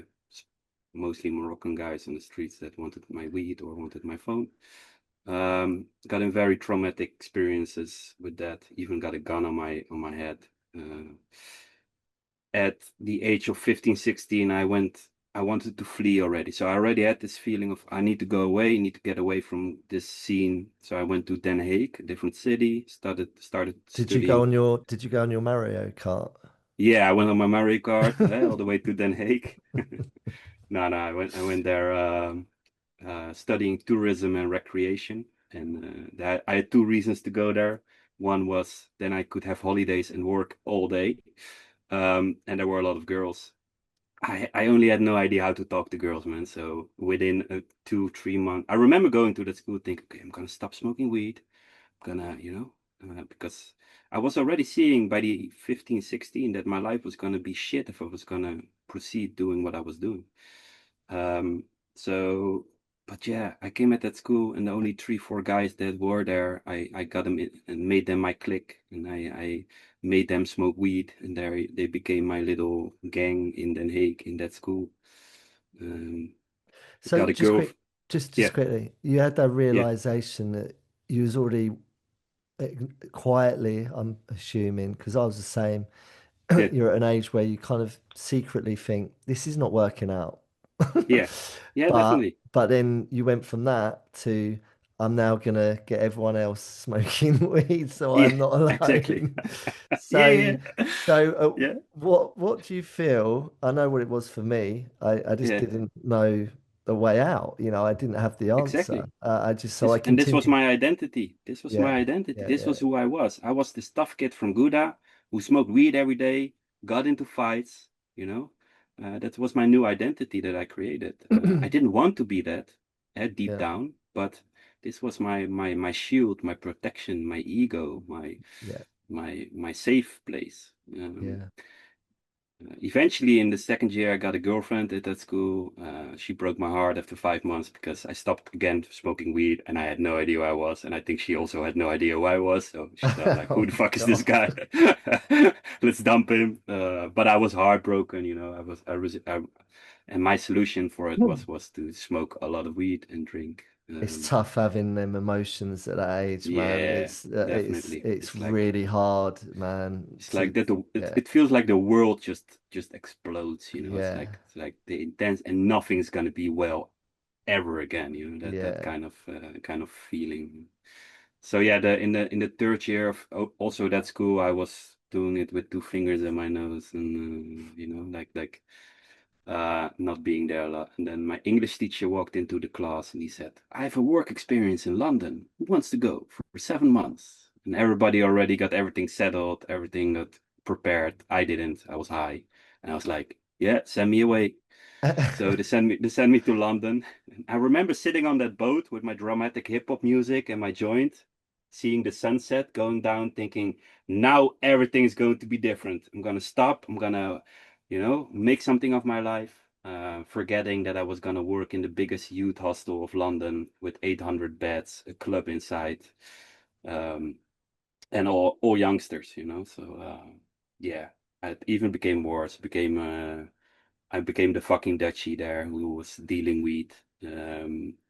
mostly Moroccan guys on the streets that wanted my weed or wanted my phone. Got in very traumatic experiences with that. Even got a gun on my head. Uh, at the age of 15, 16, I wanted to flee already. So I already had this feeling of I need to go away, need to get away from this scene. So I went to Den Haag, a different city, started studying. Did you go on your Mario Kart? Yeah, I went on my Mario Kart, all the way to Den Haag. No, no, I went there, studying tourism and recreation, and I had two reasons to go there. One was then I could have holidays and work all day, and there were a lot of girls. I only had no idea how to talk to girls, man. So within 2, 3 months, I remember going to that school, thinking, okay, I'm gonna stop smoking weed. I'm gonna, because I was already seeing by the 15, 16 that my life was gonna be shit if I was gonna proceed doing what I was doing. Um, so, but yeah, I came at that school, and the only 3, 4 guys that were there, I got them in and made them my clique, and I made them smoke weed, and they became my little gang in Den Haag in that school. Um, So got a girl. just Yeah, quickly, you had that yeah, realization that you was already uh, quietly, I'm assuming, because I was the same. yeah, You're at an age where you kind of secretly think this is not working out. yeah, yeah, But definitely. then you went from that to I'm now gonna get everyone else smoking weed so Yeah, I'm not exactly. alone. Yeah, So yeah, so yeah, what do you feel? I know what it was for me. I just yeah, didn't know the way out. You know, I didn't have the answer. exactly. I just so I This was continued. my identity. This was my Yeah, identity. yeah, This yeah. was who I was. I was this tough kid from Gouda who smoked weed every day, got into fights, you know. That was my new identity that I created. I didn't want to be that, deep Yeah, down, but this was my shield, my protection, my ego, yeah, my safe place. yeah. Eventually, in the second year, I got a girlfriend at that school. She broke my heart after 5 months because I stopped again smoking weed, and I had no idea who I was. And I think she also had no idea who I was. So she thought, like, Oh who the my fuck is this God. guy? Let's dump him. But I was heartbroken, and my solution for it was to smoke a lot of weed and drink. It's tough having them emotions at that age, man. Yeah, definitely. It's really hard, man. It's To like that yeah, it feels like the world just explodes, yeah, it's like the intense, and nothing's gonna be well ever again, that yeah. kind of feeling. So yeah, the in the third year of also that school, I was doing it with 2 fingers in my nose, and not being there a lot. And then my English teacher walked into the class, and he said, I have a work experience in London. Who wants to go for 7 months? And everybody already got everything settled, everything got prepared. I didn't. I was high, and I was like, "Yeah, send me away." So they sent me to London. I remember sitting on that boat with my dramatic hip hop music and my joint, seeing the sunset going down, thinking, now everything is going to be different. I'm gonna stop. I'm gonna, make something of my life. Forgetting that I was gonna work in the biggest youth hostel of London with 800 beds, a club inside, um, and all youngsters. So yeah, it even became worse. I became the fucking Dutchie there who was dealing weed.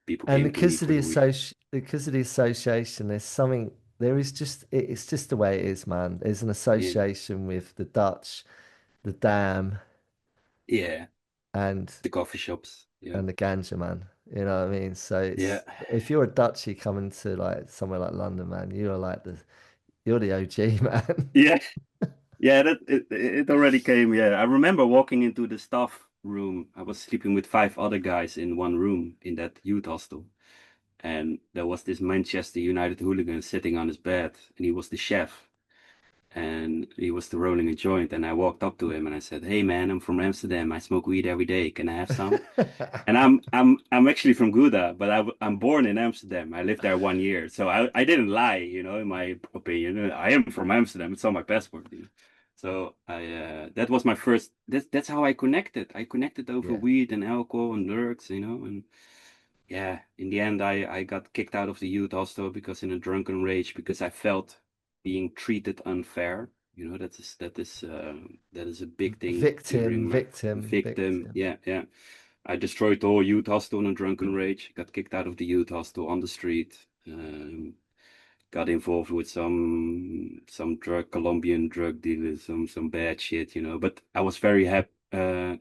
People And came to me for the weed. because of the association, there's something there is just it's just the way it is, man. There's an Yeah, association with the Dutch, the Dam, yeah, and the coffee shops. Yeah, the ganja, man. You know what I mean? So yeah, it's if you're a Dutchie coming to like somewhere like London, man, you're the OG, man. yeah, yeah. That it already came. Yeah, I remember walking into the staff room. I was sleeping with five other guys in one room in that youth hostel, and there was this Manchester United hooligan sitting on his bed, and he was the chef. And he was rolling a joint, and I walked up to him and I said, "Hey man, I'm from Amsterdam. I smoke weed every day. Can I have some?" And I'm actually from Gouda, but I'm born in Amsterdam. I lived there 1 year, so I didn't lie, in my opinion. I am from Amsterdam. It's on my passport. So that was my first. That's how I connected. I connected over Yeah. weed and alcohol and drugs. And yeah, in the end, I got kicked out of the youth hostel because in a drunken rage because I felt being treated unfair. That is a big thing Victim, during my victim, victim. victim. Yeah, yeah. I destroyed the whole youth hostel in a drunken rage. Got kicked out of the youth hostel on the street. Got involved with some Colombian drug dealers, some bad shit. But I was very happy. I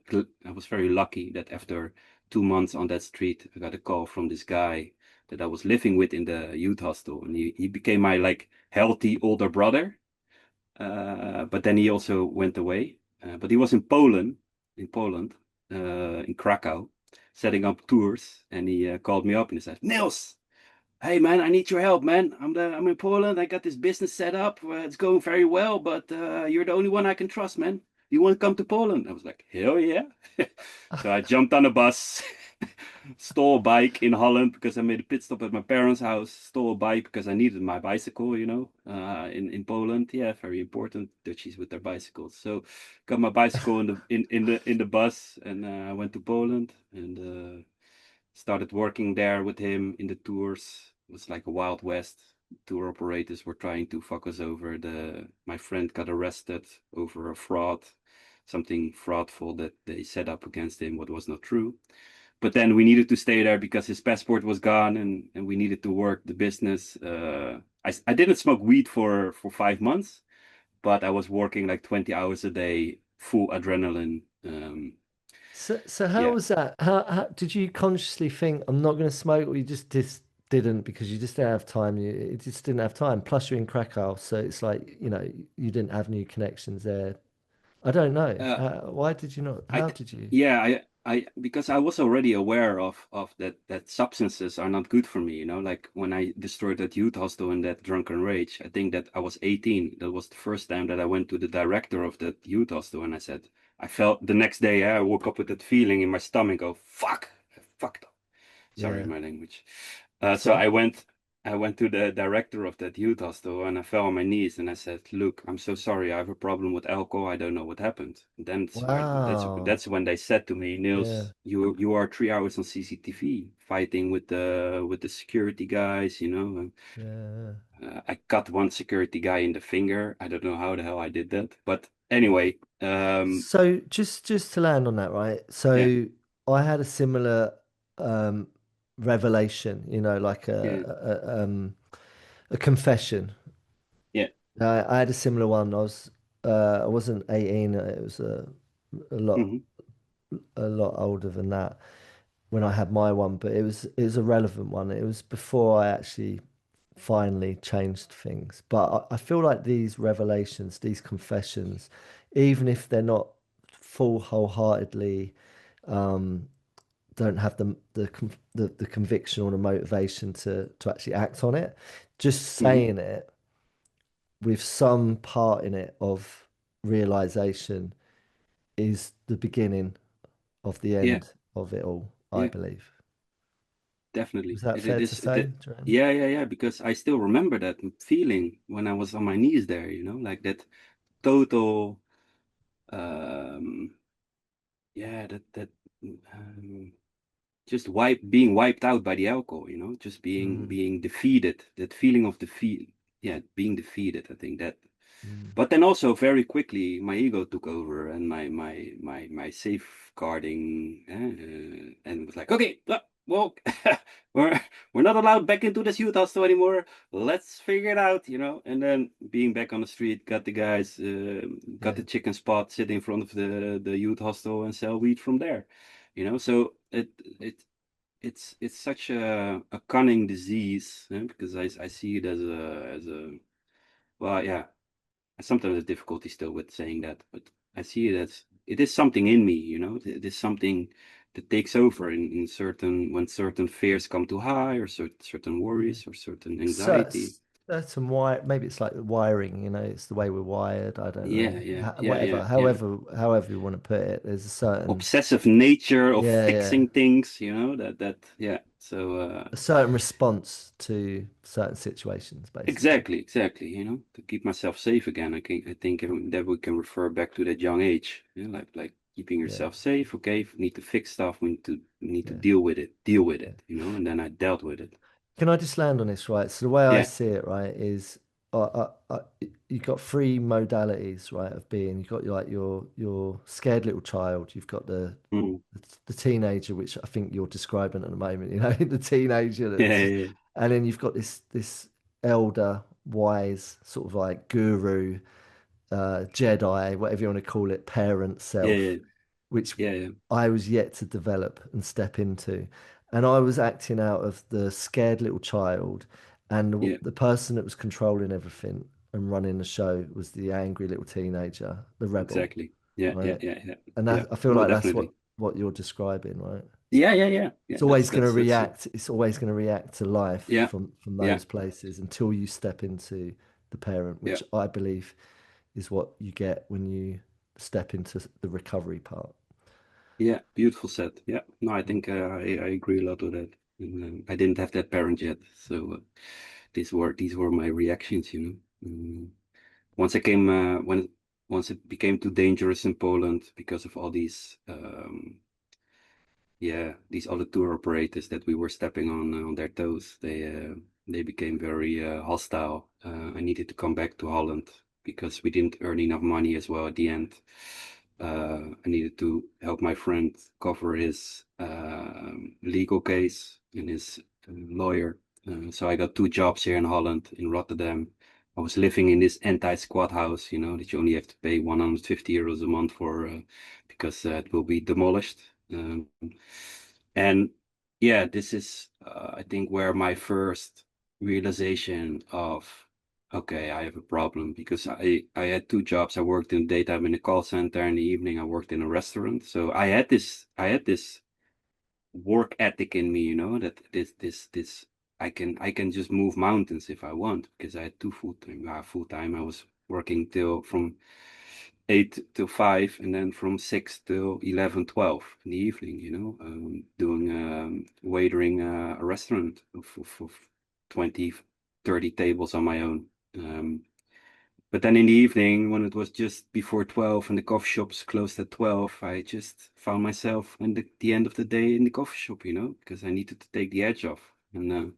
was very lucky that after 2 months on that street, I got a call from this guy that I was living with in the youth hostel, and he became my like healthy older brother. But then he also went away. But he was in Poland, in Krakow, setting up tours, and he called me up and he said, "Nils, hey man, I need your help, man. I'm in Poland. I got this business set up. It's going very well, but you're the only one I can trust, man. You want to come to Poland?" I was like, hell yeah. So I jumped on a bus, stole a bike in Holland because I made a pit stop at my parents' house. Stole a bike because I needed my bicycle, in Poland. Yeah, very important. Dutchies with their bicycles. So got my bicycle in the bus, and I went to Poland and started working there with him in the tours. It was like a Wild West. Tour operators were trying to fuck us over. My friend got arrested over a fraud, something fraudful that they set up against him, what was not true. But then we needed to stay there because his passport was gone, and we needed to work the business. I didn't smoke weed for 5 months, but I was working like 20 hours a day, full adrenaline. So how Yeah. was that? How did you consciously think I'm not going to smoke, or you just didn't because you just didn't have time? You just didn't have time. Plus, you're in Krakow, so it's like you didn't have new connections there. I don't know. Uh, Why did you not? I How did you? yeah, because I was already aware of that substances are not good for me, like when I destroyed that youth hostel in that drunken rage. I think that I was 18. That was the first time that I went to the director of that youth hostel and I said, I felt the next day, I woke up with that feeling in my stomach, oh fuck, I fucked up. Sorry, Yeah. my language. That's So right. I went to the director of that youth hostel and I fell on my knees and I said, "Look, I'm so sorry. I have a problem with alcohol. I don't know what happened." And then Wow. that's when they said to me, Yeah. "Nils, you are 3 hours on CCTV fighting with the security guys. Yeah. I cut one security guy in the finger. I don't know how the hell I did that, but anyway, So just to land on that, right? yeah, So I had a similar um revelation, like yeah, a confession. yeah, I had a similar one. I wasn't 18. It was a lot hmm a lot older than that when I had my one, but it was a relevant one. It was before I actually finally changed things. But I feel like these revelations, these confessions, even if they're not full wholeheartedly, um, don't have the conviction or the motivation to actually act on it, just hmm saying it with some part in it of realization is the beginning of the Yeah, end of it all, I yeah, believe. definitely. Is that It fair to is say, that. Jerome? Yeah, yeah, yeah. Because I still remember that feeling when I was on my knees there. Like that total. Um, yeah, that. Um, just being wiped out by the alcohol, just being Mm, being defeated, that feeling of defeat. Yeah, being defeated. I think that. mm. But then also very quickly my ego took over and my safeguarding, and was like, okay, well, we're we're not allowed back into this youth hostel anymore. Let's figure it out, And then being back on the street, got the guys, got the Yeah, chicken spot, sit in front of the youth hostel and sell weed from there, So it's such a cunning disease, because I see it as a well, yeah. Sometimes there's difficulty still with saying that, but I see it as it is something in me, It is something that takes over in certain when certain fears come too high, or certain yeah. worries, or certain So, anxiety. certain wire, maybe it's like the wiring, it's the way we're wired. I don't Yeah, know. yeah, yeah, Whatever, yeah, yeah. however you want to put it, there's a certain, Obsessive nature of yeah, yeah, fixing things, that yeah. So a certain response to certain situations, basically. exactly, exactly. To keep myself safe again. I think that we can refer back to that young age. Like keeping Yeah, yourself safe. Okay, if we need to fix stuff, we need to yeah, deal with it. Deal with yeah. it. And then I dealt with it. Can I just land on this, right? So the way I Yeah. see it, right, is you've got three modalities, right, of being. You've got like your scared little child. You've got Mm. the teenager, which I think you're describing at the moment. The teenager Yeah, that's just, yeah, and then you've got this elder, wise, sort of like guru, Jedi, whatever you want to call it, parent yeah, self, yeah, which yeah, yeah, I was yet to develop and step into. And I was acting out of the scared little child, and yeah, the person that was controlling everything and running the show was the angry little teenager, the rebel, exactly. Yeah, yeah, right? yeah, yeah, And yeah. that I feel No, like that's definitely. what you're describing, right? Yeah, yeah, yeah, yeah. It's That's always going to that's that's react. It's always going to react to life yeah, from yeah, those places until you step into the parent, yeah. which I believe is what you get when you step into the recovery part. Yeah, beautiful set. Yeah, no, I think I agree a lot with that. And, I didn't have that parent yet, so these were my reactions. Once I came when once it became too dangerous in Poland because of all these yeah, these other tour operators that we were stepping on their toes. They became very hostile. I needed to come back to Holland because we didn't earn enough money as well at the end. I needed to help my friend cover his legal case and his lawyer. So I got two jobs here in Holland, in Rotterdam. I was living in this anti-squat house, that you only have to pay 150 euros a month for, because it will be demolished. And yeah, this is, I think, where my first realization of, okay, I have a problem, because I had two jobs. I worked in the daytime in a call center. In the evening, I worked in a restaurant. So I had this work ethic in me, that this I can just move mountains if I want, because I had two full time. I was working till from 8 till 5, and then from 6 till 11, 12 in the evening, doing waitering a restaurant of 20, 30 tables on my own. But then in the evening, when it was just before 12 and the coffee shops closed at 12, I just found myself at the end of the day in the coffee shop, because I needed to take the edge off. And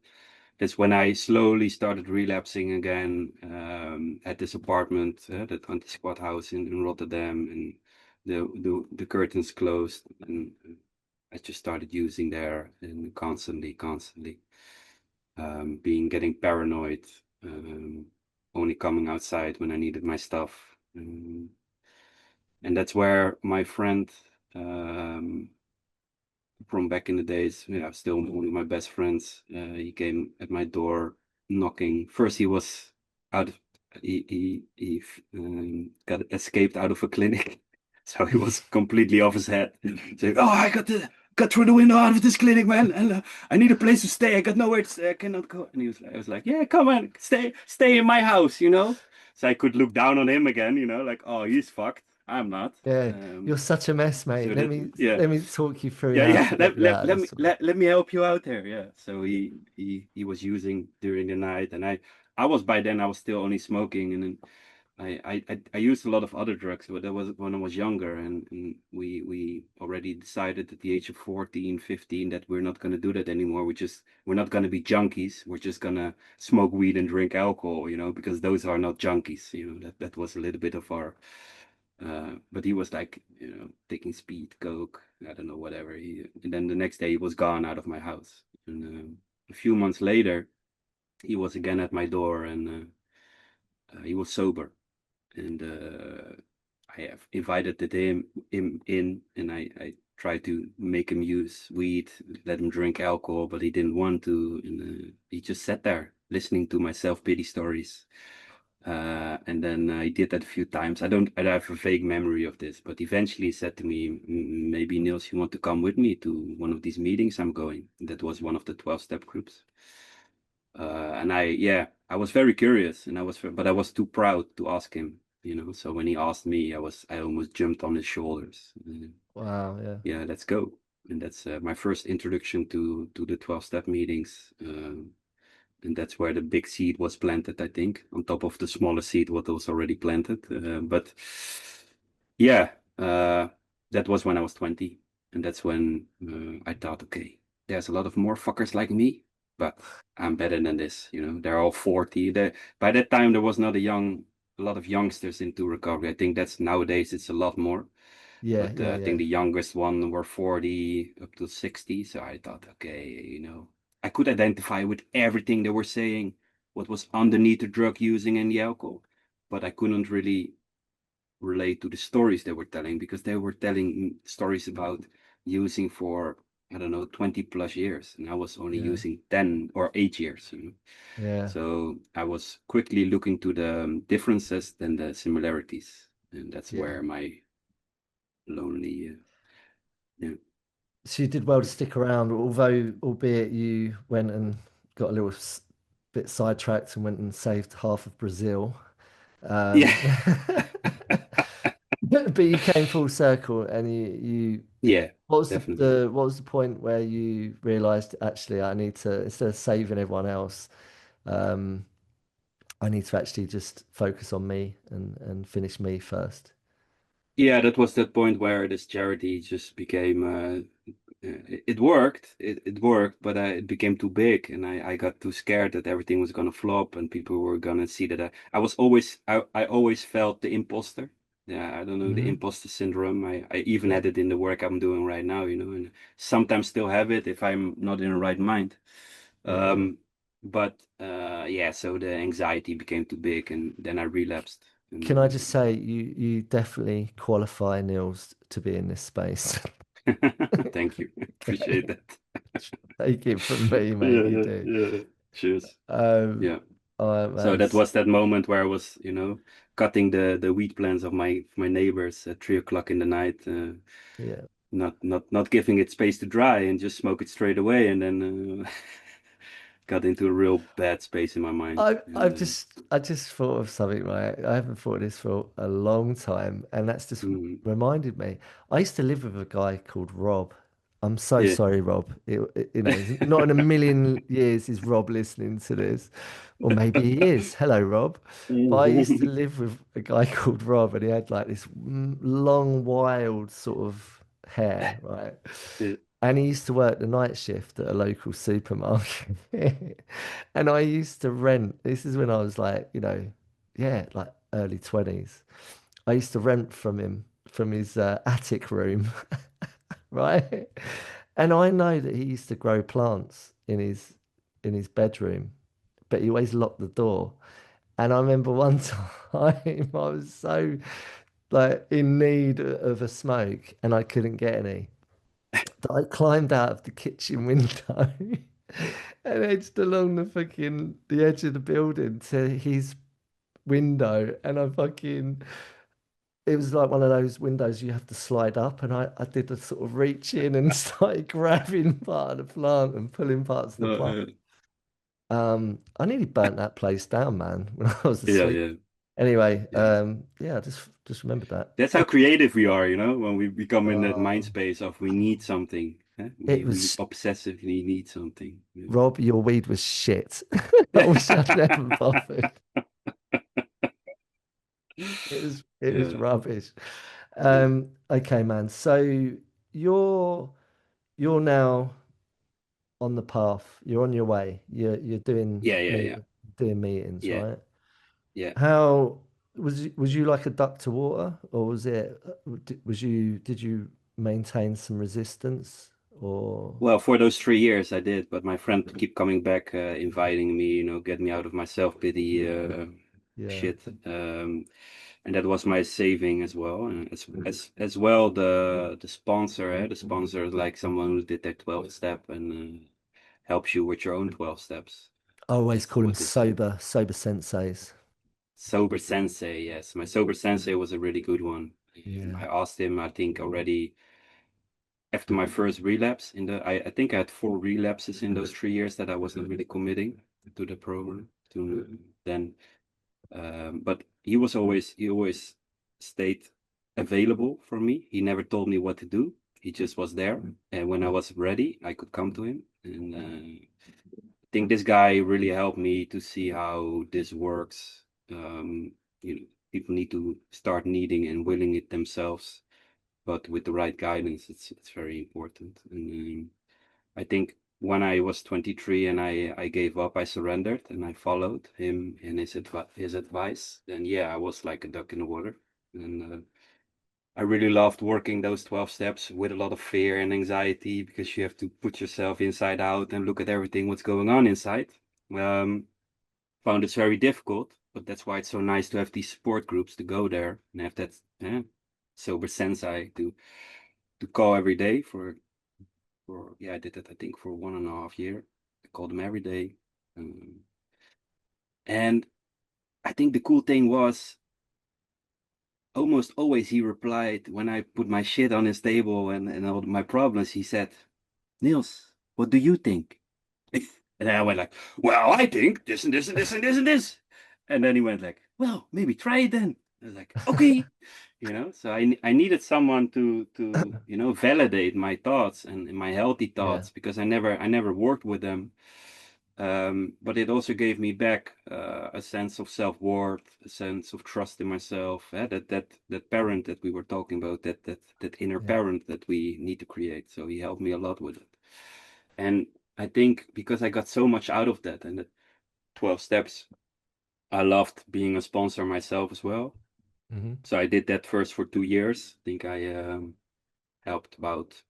that's when I slowly started relapsing again, at this apartment, that anti-squat house in Rotterdam, and the curtains closed, and I just started using there, and constantly, getting paranoid, only coming outside when I needed my stuff. And that's where my friend, um, from back in the days, yeah, still one of my best friends, he came at my door knocking. First, he was out of, he got escaped out of a clinic. So he was completely off his head. Saying, "Oh, got through the window out of this clinic, man, and I need a place to stay. I got nowhere to stay. I cannot go." And I was like, "Yeah, come on, stay in my house, so I could look down on him again, like, oh, he's fucked. I'm not. Yeah, you're such a mess, mate. So that, yeah, Let me talk you through yeah, how yeah. to get you out of Let this me one. let me help you out there. Yeah. So he was using during the night, and I was by then I was still only smoking, and then I used a lot of other drugs, but that was when I was younger, and we already decided at the age of 14, 15 that we're not going to do that anymore. We're not going to be junkies. We're just going to smoke weed and drink alcohol, because those are not junkies. That was a little bit of our. But he was like, taking speed, coke, I don't know, whatever. And then the next day he was gone out of my house. And a few months later, he was again at my door, and he was sober, and I have invited him in, and I tried to make him use weed, let him drink alcohol, but he didn't want to, and he just sat there listening to my self-pity stories. And then he did that a few times. I have a vague memory of this, but eventually he said to me, Maybe Niels, you want to come with me to one of these meetings I'm going." That was one of the 12-step groups. And yeah, I was very curious, and but I was too proud to ask him, So when he asked me, I almost jumped on his shoulders. Wow, yeah, Yeah, let's go. And that's my first introduction to the 12-step meetings. And that's where the big seed was planted, I think, on top of the smaller seed what was already planted. But yeah, that was when I was 20. And that's when I thought, okay, there's a lot of more fuckers like me, but I'm better than this. They're all 40. By that time, there was not a lot of youngsters into recovery. I think that's nowadays it's a lot more. yeah, But yeah, I yeah, think the youngest one were 40 up to 60. So I thought, okay, I could identify with everything they were saying, what was underneath the drug using and the alcohol, but I couldn't really relate to the stories they were telling, because they were telling stories about using for, I don't know, 20 plus years. And I was only yeah, using 10 or 8 years. yeah, So I was quickly looking to the differences than the similarities. And that's yeah. where my lonely, yeah. So you did well to stick around, although, albeit you went and got a little bit sidetracked and went and saved half of Brazil. Yeah. Um, but you came full circle, and you Yeah, what was definitely. what was the point where you realized actually I need to, instead of saving everyone else, um, I need to actually just focus on me and finish me first. Yeah, that was that point where this charity just became it worked. It worked, but it became too big, and I got too scared that everything was gonna flop and people were gonna see that I was always I always felt the imposter. Yeah, I don't know, the Hmm. imposter syndrome. I even Yeah, had it in the work I'm doing right now, and sometimes still have it if I'm not in the right mind. yeah, yeah. Um, but yeah, so the anxiety became too big, and then I relapsed. Can I And just say you definitely qualify, Niels, to be in this space. thank you. Appreciate Okay. that. Take it from me, mate. Yeah, You yeah, do. yeah. Cheers. Um, Yeah. oh So man, that was that moment where I was, cutting the wheat plants of my neighbors at 3 o'clock in the night, yeah. not giving it space to dry and just smoke it straight away, and then got into a real bad space in my mind. And I just thought of something, right? I haven't thought of this for a long time, and that's just mm, reminded me. I used to live with a guy called Rob. I'm so yeah. sorry, Rob. Not in a million years is Rob listening to this, or maybe he is. Hello, Rob. But I used to live with a guy called Rob, and he had like this long, wild sort of hair, right? Yeah. And he used to work the night shift at a local supermarket. And I used to rent, this is when I was like, yeah, like early 20s. I used to rent from him from his attic room, right? And I know that he used to grow plants in his bedroom, but he always locked the door. And I remember one time I was so like in need of a smoke and I couldn't get any. That I climbed out of the kitchen window and edged along the edge of the building to his window, and I fucking it was like one of those windows you have to slide up, and I did a sort of reach in and started grabbing part of the plant and pulling parts of the plant. Uh, I nearly burnt that place down, man, when I was yeah, asleep. yeah. Anyway, Yeah. yeah, just remembered that. That's how creative we are, when we become in that mind Uh, space of we need something. it We was obsessively need something. Rob, your weed was shit. I wish I'd never Yeah. bothered. It was Yeah. rubbish. Yeah. Okay, man. So you're you're now on the path. You're on your way. You're Yeah. Yeah. Yeah. doing meetings, Yeah. right? Yeah. How was you like a duck to water, or was it was you did you maintain some resistance or Well, for those 3 years I did, but my friend keep coming back, inviting me, get me out of my self-pity yeah. shit. And that was my saving as well. And as well, the sponsor, the sponsor is like someone who did their 12 step and helps you with your own 12 steps. I always That's call them what they say. sober senseis. Sober sensei, yes. My sober sensei was a really good one. Yeah. I asked him, I think already after my first relapse I think I had 4 relapses in those 3 years that I wasn't really committing to the program to then but he always stayed available for me. He never told me what to do. He just was there, and when I was ready I could come to him. And I think this guy really helped me to see how this works. um, People need to start needing and willing it themselves, but with the right guidance, it's very important. And I think when I was 23 and I gave up, I surrendered and I followed him and his advice. Then yeah, I was like a duck in the water. And I really loved working those 12 steps with a lot of fear and anxiety because you have to put yourself inside out and look at everything what's going on inside. Um, Found it's very difficult, but that's why it's so nice to have these support groups to go there and have that sober sensei to call every day for yeah, I did that I think for 1.5 years. I called him every day. Um, and I think the cool thing was almost always he replied when I put my shit on his table and all my problems. He said, Niels, what do you think? And I went like, well, I think this and this and this and this and this. And then he went like, well, maybe try it then. I was like, okay. So I needed someone to validate my thoughts and my healthy Yeah. thoughts because I never worked with them. But it also gave me back a sense of self-worth, a sense of trust in myself. That parent that we were talking about, that inner Yeah. parent that we need to create. So he helped me a lot with it. And I think because I got so much out of that and the 12 steps, I loved being a sponsor myself as well. Hmm. So I did that first for 2 years. I think I helped about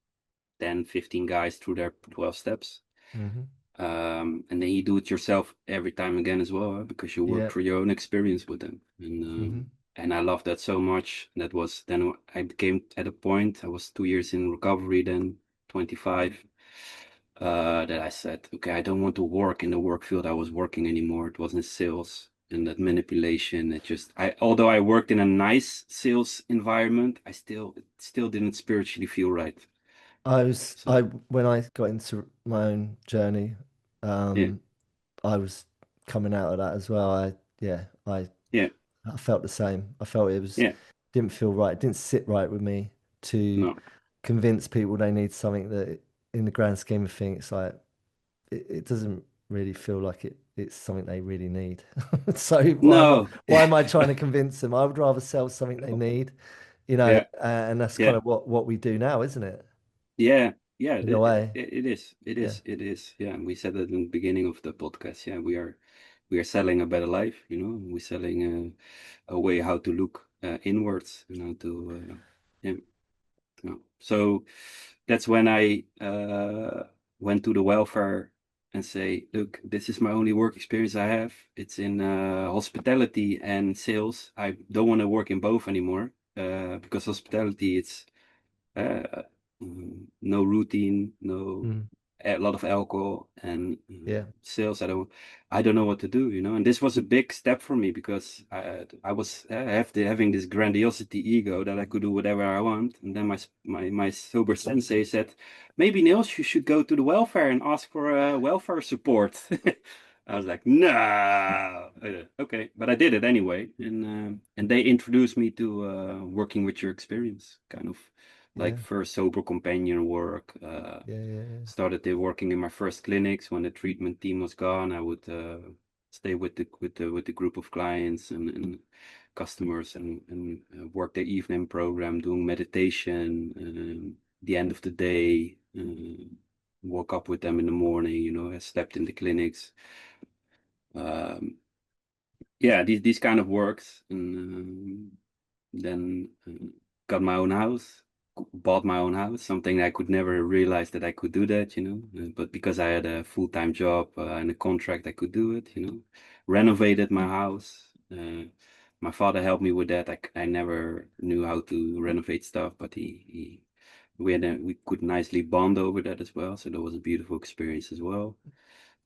10, 15 guys through their 12 steps. Hmm. And then you do it yourself every time again as well, because you work Yeah. through your own experience with them. Hmm. And I love that so much. That was then I became at a point, I was 2 years in recovery, then 25, that I said, okay, I don't want to work in the work field I was working anymore. It wasn't sales and that manipulation. Although I worked in a nice sales environment, it still didn't spiritually feel right. I So when I got into my own journey, yeah, um, I was coming out of that as well. Yeah, yeah, I felt the same. I felt yeah, didn't feel right. It didn't sit right with me to no, convince people they need something that, in the grand scheme of things, it's like it doesn't really feel like it's something they really need. So no, why am I trying to convince them? I would rather sell something they need, yeah, and that's kind yeah. of what we do now, isn't it? Yeah, yeah, In a way. it is. It Yeah. is. It is. Yeah, we said it in the beginning of the podcast. Yeah, we are selling a better life, We're selling a way how to look inwards, yeah. Yeah. So that's when I went to the welfare and say, look, this is my only work experience I have. It's in hospitality and sales. I don't want to work in both anymore because hospitality, it's uh, no routine, no Mm, a lot of alcohol and yeah. sales. I don't know what to do, And this was a big step for me because I was having this grandiosity ego that I could do whatever I want. And then my sober sensei said, maybe Niels, you should go to the welfare and ask for welfare support. I was like, no, okay, but I did it anyway, and they introduced me to working with your experience, kind of like Yeah, first sober companion work. yeah, yeah, Started there working in my first clinics when the treatment team was gone. I would stay with the group of clients and customers and work the evening program, doing meditation, the end of the day. Woke up with them in the morning, I slept in the clinics. Um, yeah, these kind of works, and then got my own house, bought my own house, something I could never realize that I could do that, but because I had a full-time job and a contract, I could do it, renovated my house. My father helped me with that. I never knew how to renovate stuff, but we could nicely bond over that as well. So that was a beautiful experience as well.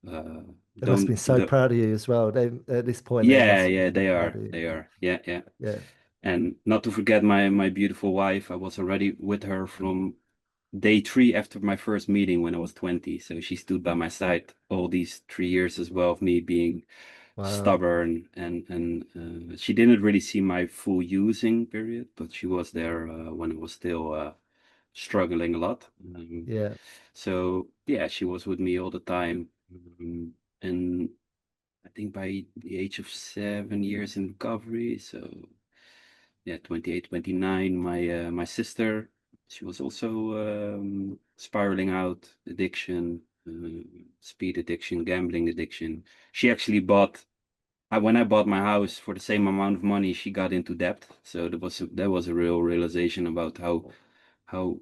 Uh, they must have don't, been so proud of you as well. They at this point they yeah, must have yeah, been really they proud are. of you. They are. Yeah, yeah. Yeah. And not to forget my beautiful wife. I was already with her from day three after my first meeting when I was 20. So she stood by my side all these 3 years as well of me being Wow. stubborn, and she didn't really see my full using period, but she was there when I was still struggling a lot. Yeah. So yeah, she was with me all the time. And I think by the age of 7 years in recovery, so yeah, 28, 29, my sister, she was also spiraling out, addiction, speed addiction, gambling addiction. She actually when I bought my house for the same amount of money, she got into debt. So there was a real realization about how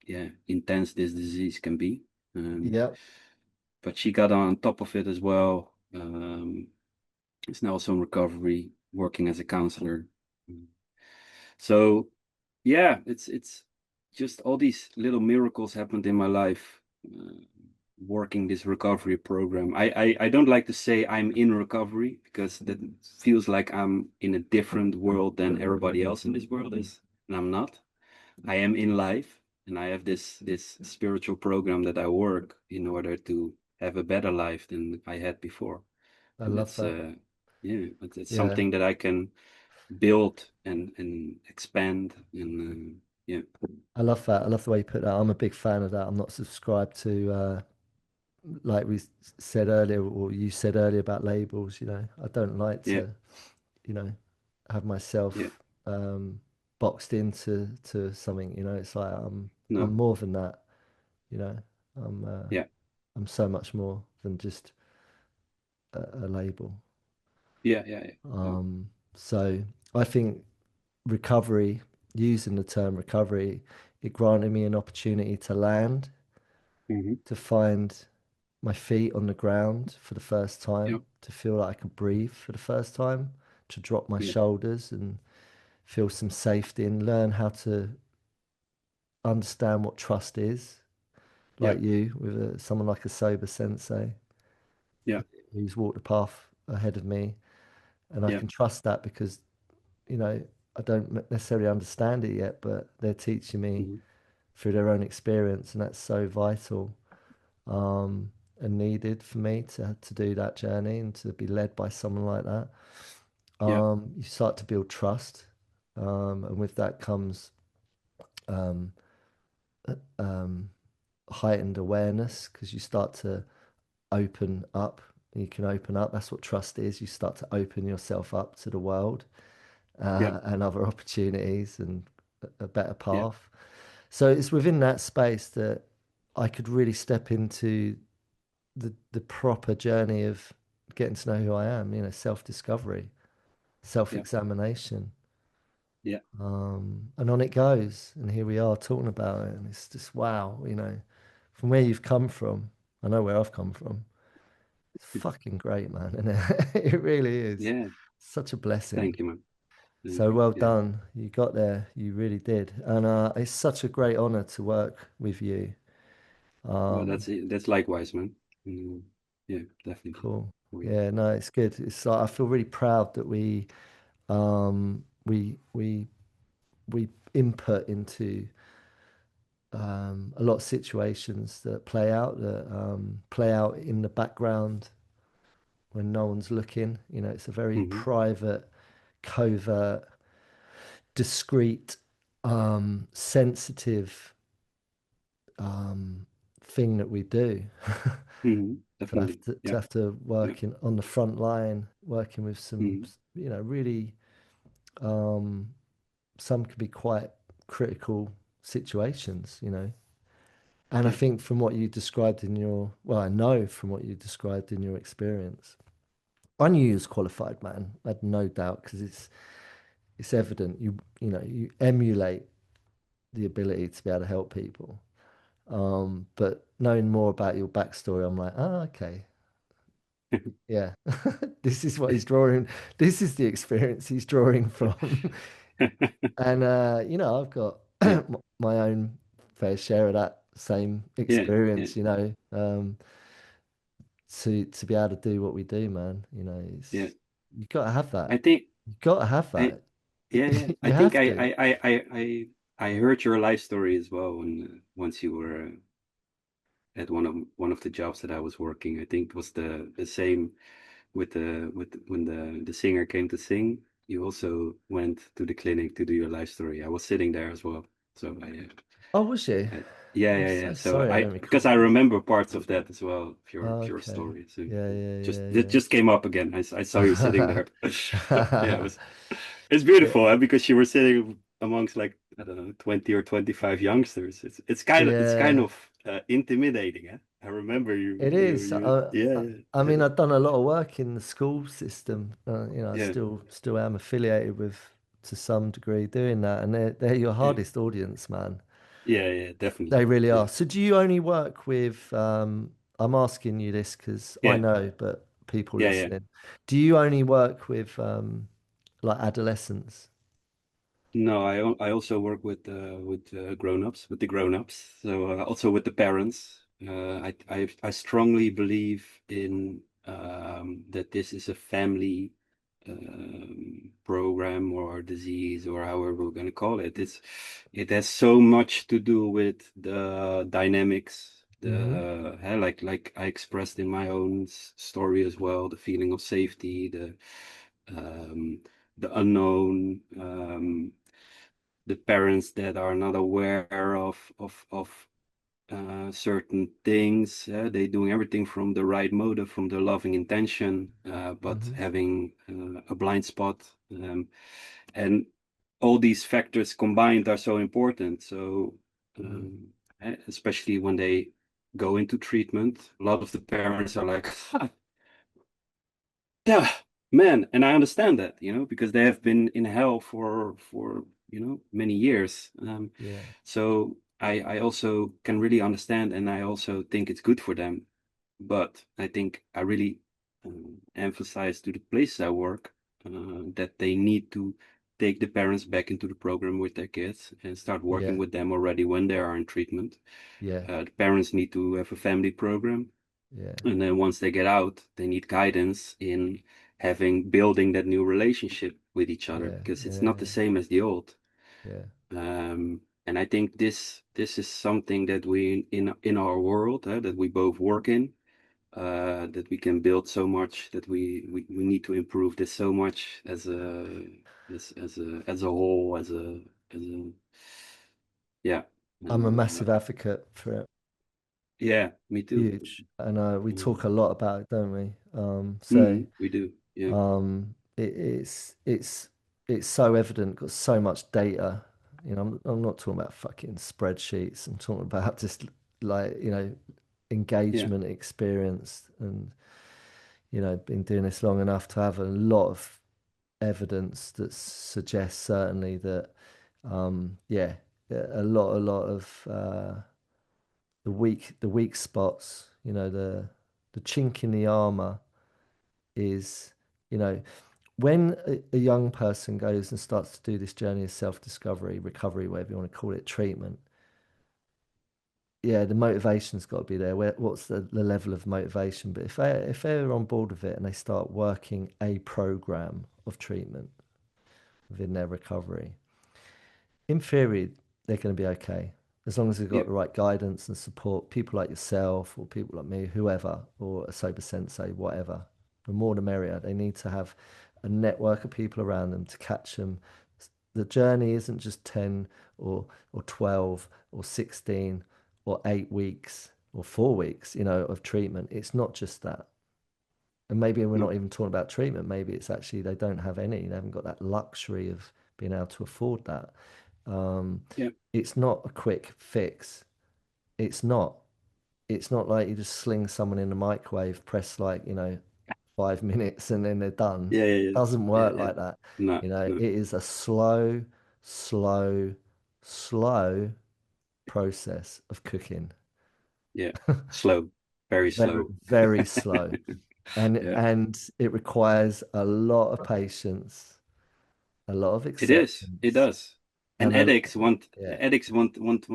yeah intense this disease can be. Um, Yeah. but she got on top of it as well. Is now also in recovery, working as a counselor. So yeah, it's just all these little miracles happened in my life, working this recovery program. I don't like to say I'm in recovery because that feels like I'm in a different world than everybody else in this world is, and I'm not. I am in life, and I have this spiritual program that I work in order to have a better life than I had before, I and love that's that. yeah, it's Yeah. something that I can build and expand and yeah, I love that. I love the way you put that. I'm a big fan of that. I'm not subscribed to like said earlier, or you said earlier about labels, I don't like yeah, to, you know, have yeah, myself boxed into something, it's like I'm no, more than that, you know. I'm uh, yeah, I'm so much more than just a label. yeah, yeah, yeah, no, So I think recovery, using the term recovery, it granted me an opportunity to land, hmm, to find my feet on the ground for the first yeah, time, to feel like I could breathe for the first time, to drop my yeah, shoulders and feel some safety and learn how to understand what trust is, yeah, like you, with someone like a sober sensei yeah, who's walked the path ahead of me. And I yeah, can trust that because, you know, I don't necessarily understand it yet, but they're teaching me hmm, through their own experience. And that's so vital and needed for me to do that journey and to be led by someone like that. yeah, You start to build trust. And with that comes um, um, heightened awareness because you start to open up. You can open up. That's what trust is. You start to open yourself up to the world yeah, and other opportunities and a better yeah, path. So it's within that space that I could really step into the proper journey of getting to know who I am, self-discovery, yeah, self-examination. yeah, And on it goes. And here we are talking about it. And it's just wow, from where you've come from. I know where I've come from. It's fucking great, man. And it really is yeah. such a blessing. Thank you, man. Thank So you. well Yeah. done. You got there. You really did. And it's such a great honor to work with you. Well, Um, that's likewise, man. Mm, yeah, definitely. cool. Oh, yeah. Yeah, no, it's good. It's like I feel really proud that um, we we we input into a lot of situations that play out in the background when no one's looking. You know, it's a very Hmm. private, covert, discreet, sensitive thing that we do. Hmm. To Definitely. have to Yeah. have to Yeah. work in on the front line, working with some, Hmm. really, um, some can be quite critical situations, And I Yeah. think from what you described in your, well, I know from what you described in your experience, I knew you was qualified, man. I had no doubt because it's evident you emulate the ability to be able to help people. But knowing more about your backstory, I'm like, oh, okay, yeah, this is what he's drawing. This is the experience he's drawing from. And I've got Yeah. my own fair share of that same Yeah. Yeah. experience, to be able to do what we do, man. Yeah. You got to have I that. think You got to have I that. yeah, yeah. I You think have to. I heard your life story as well when once you were at one of the jobs that I was working. I think it was the same with the when the singer came to sing. You also went to the clinic to do your life story. I was sitting there as well. So Oh, was you? yeah, I'm yeah, so yeah. So sorry. I don't because recall I that. remember parts of that as well of your Okay. story. So Yeah, just yeah, it just came up again. I saw you sitting yeah, there. Yeah, yeah. it's beautiful, because you were sitting amongst like I don't know 20 or 25 youngsters. It's kind of Yeah, intimidating. Eh? I remember it is. yeah, yeah, I yeah, mean, I've done a lot of work in the school system. I yeah, still am affiliated with to some degree doing that, and they're your yeah, hardest audience, man. yeah, yeah, definitely. They really Yeah, are. So, do you only work with? I'm asking you this because I yeah, know, but people yeah, yeah. listening, do you only work with like adolescents? No, I also work with grown-ups, with the grown-ups. So also with the parents. I strongly believe in that this is a family program or disease or however we're going to call it. It has so much to do with the dynamics, Mm-hmm. like I expressed in my own story as well, the feeling of safety, um, the unknown. The parents that are not aware of certain things. They doing everything from the right motive, from the loving intention, but Mm-hmm. having a blind spot. And all these factors combined are so important. So, Mm-hmm. especially when they go into treatment, a lot of the parents are like, yeah, man, and I understand that, because they have been in hell for many years. Yeah. So I also can really understand, and I also think it's good for them. But I think I really emphasize to the places I work that they need to take the parents back into the program with their kids and start working Yeah. with them already when they are in treatment. Yeah. The parents need to have a family program, Yeah. and then once they get out, they need guidance in building that new relationship with each other Yeah. because it's not the Yeah. same as the old. Yeah. And I think this is something that we in our world that we both work in, that we can build so much that we need to improve this so much as a whole as a yeah. I'm a And massive advocate for it. yeah, me too. Huge. And we talk Mm, a lot about it, don't we? So we do. Yeah, it's so evident, got so much data. I'm not talking about fucking spreadsheets. I'm talking about just like, yeah, engagement experience and, been doing this long enough to have a lot of evidence that suggests certainly that, yeah, a lot of the weak spots, the chink in the armor is, you know, when a young person goes and starts to do this journey of self-discovery, recovery, whatever you want to call it, treatment, yeah, the motivation's got to be there. What's the level of motivation? But if they're on board with it and they start working a program of treatment within their recovery, in theory, they're going to be okay. As long as they've got yeah, the right guidance and support, people like yourself or people like me, whoever, or a sober sensei, whatever. The more the merrier. They need to have a network of people around them to catch them. The journey isn't just 10 or 12 or 16 or 8 weeks or 4 weeks, of treatment. It's not just that. And maybe we're No. not even talking about treatment. Maybe it's actually they don't have any. They haven't got that luxury of being able to afford that. Um, Yeah. it's not a quick fix. It's not. It's not like you just sling someone in the microwave, press 5 minutes and then they're done. Yeah. Yeah. It Yeah. doesn't Yeah. work Yeah. like that. No. It No. is a slow, slow, slow process of cooking. Yeah. Slow. Very Very, slow. very slow. And Yeah. and it requires a lot of patience, a lot of It is. It acceptance, does. And and yeah, addicts want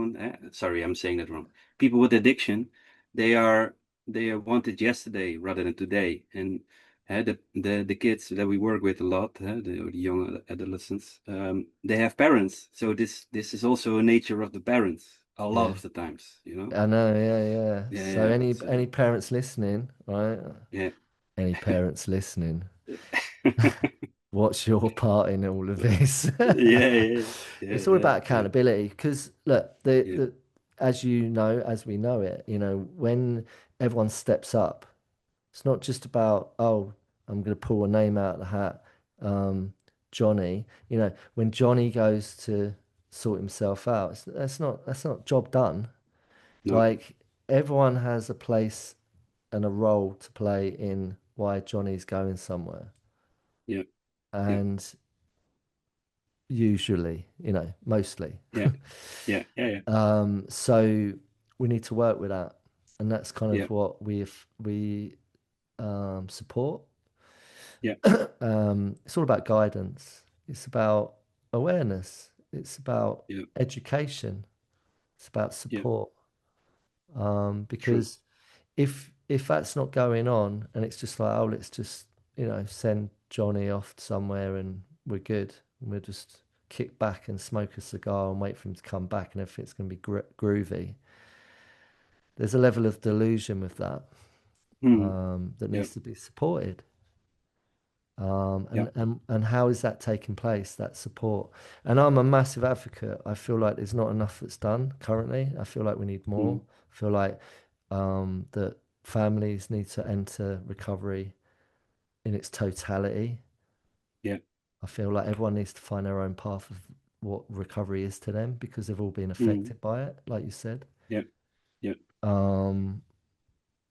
sorry, I'm saying that wrong. People with addiction, they are want it yesterday rather than today. And the kids that we work with a lot, the young adolescents, they have parents. So this is also a nature of the parents a lot yeah. of the times, you know? I know, yeah, yeah. Yeah, So yeah. any So parents listening, right? yeah. Any parents listening, what's your part in all of this? Yeah, yeah, yeah, It's all yeah, about yeah, accountability because look, yeah, as you know, as we know it, when everyone steps up, it's not just about, oh, I'm going to pull a name out of the hat, Johnny. When Johnny goes to sort himself out, that's not job done. no, Like everyone has a place and a role to play in why Johnny's going somewhere. yeah, yeah, And usually, mostly. yeah, yeah, yeah, yeah, So we need to work with that. And that's kind yeah, of what we support. yeah, It's all about guidance. It's about awareness. It's about yeah, education. It's about yeah, support. true. Because if that's not going on and it's just like, oh, let's just, send Johnny off somewhere and we're good. And we'll just kick back and smoke a cigar and wait for him to come back and everything's going to be groovy. There's a level of delusion with that Hmm. that Yeah, needs to be supported. Um, yeah, and, and, and how is that taking place, that support? And I'm a massive advocate. I feel like there's not enough that's done currently. I feel like we need hmm. more. I feel like that families need to enter recovery in its totality. Yeah, I feel like everyone needs to find their own path of what recovery is to them because they've all been hmm. affected by it, like you said. Yeah, yeah, Um,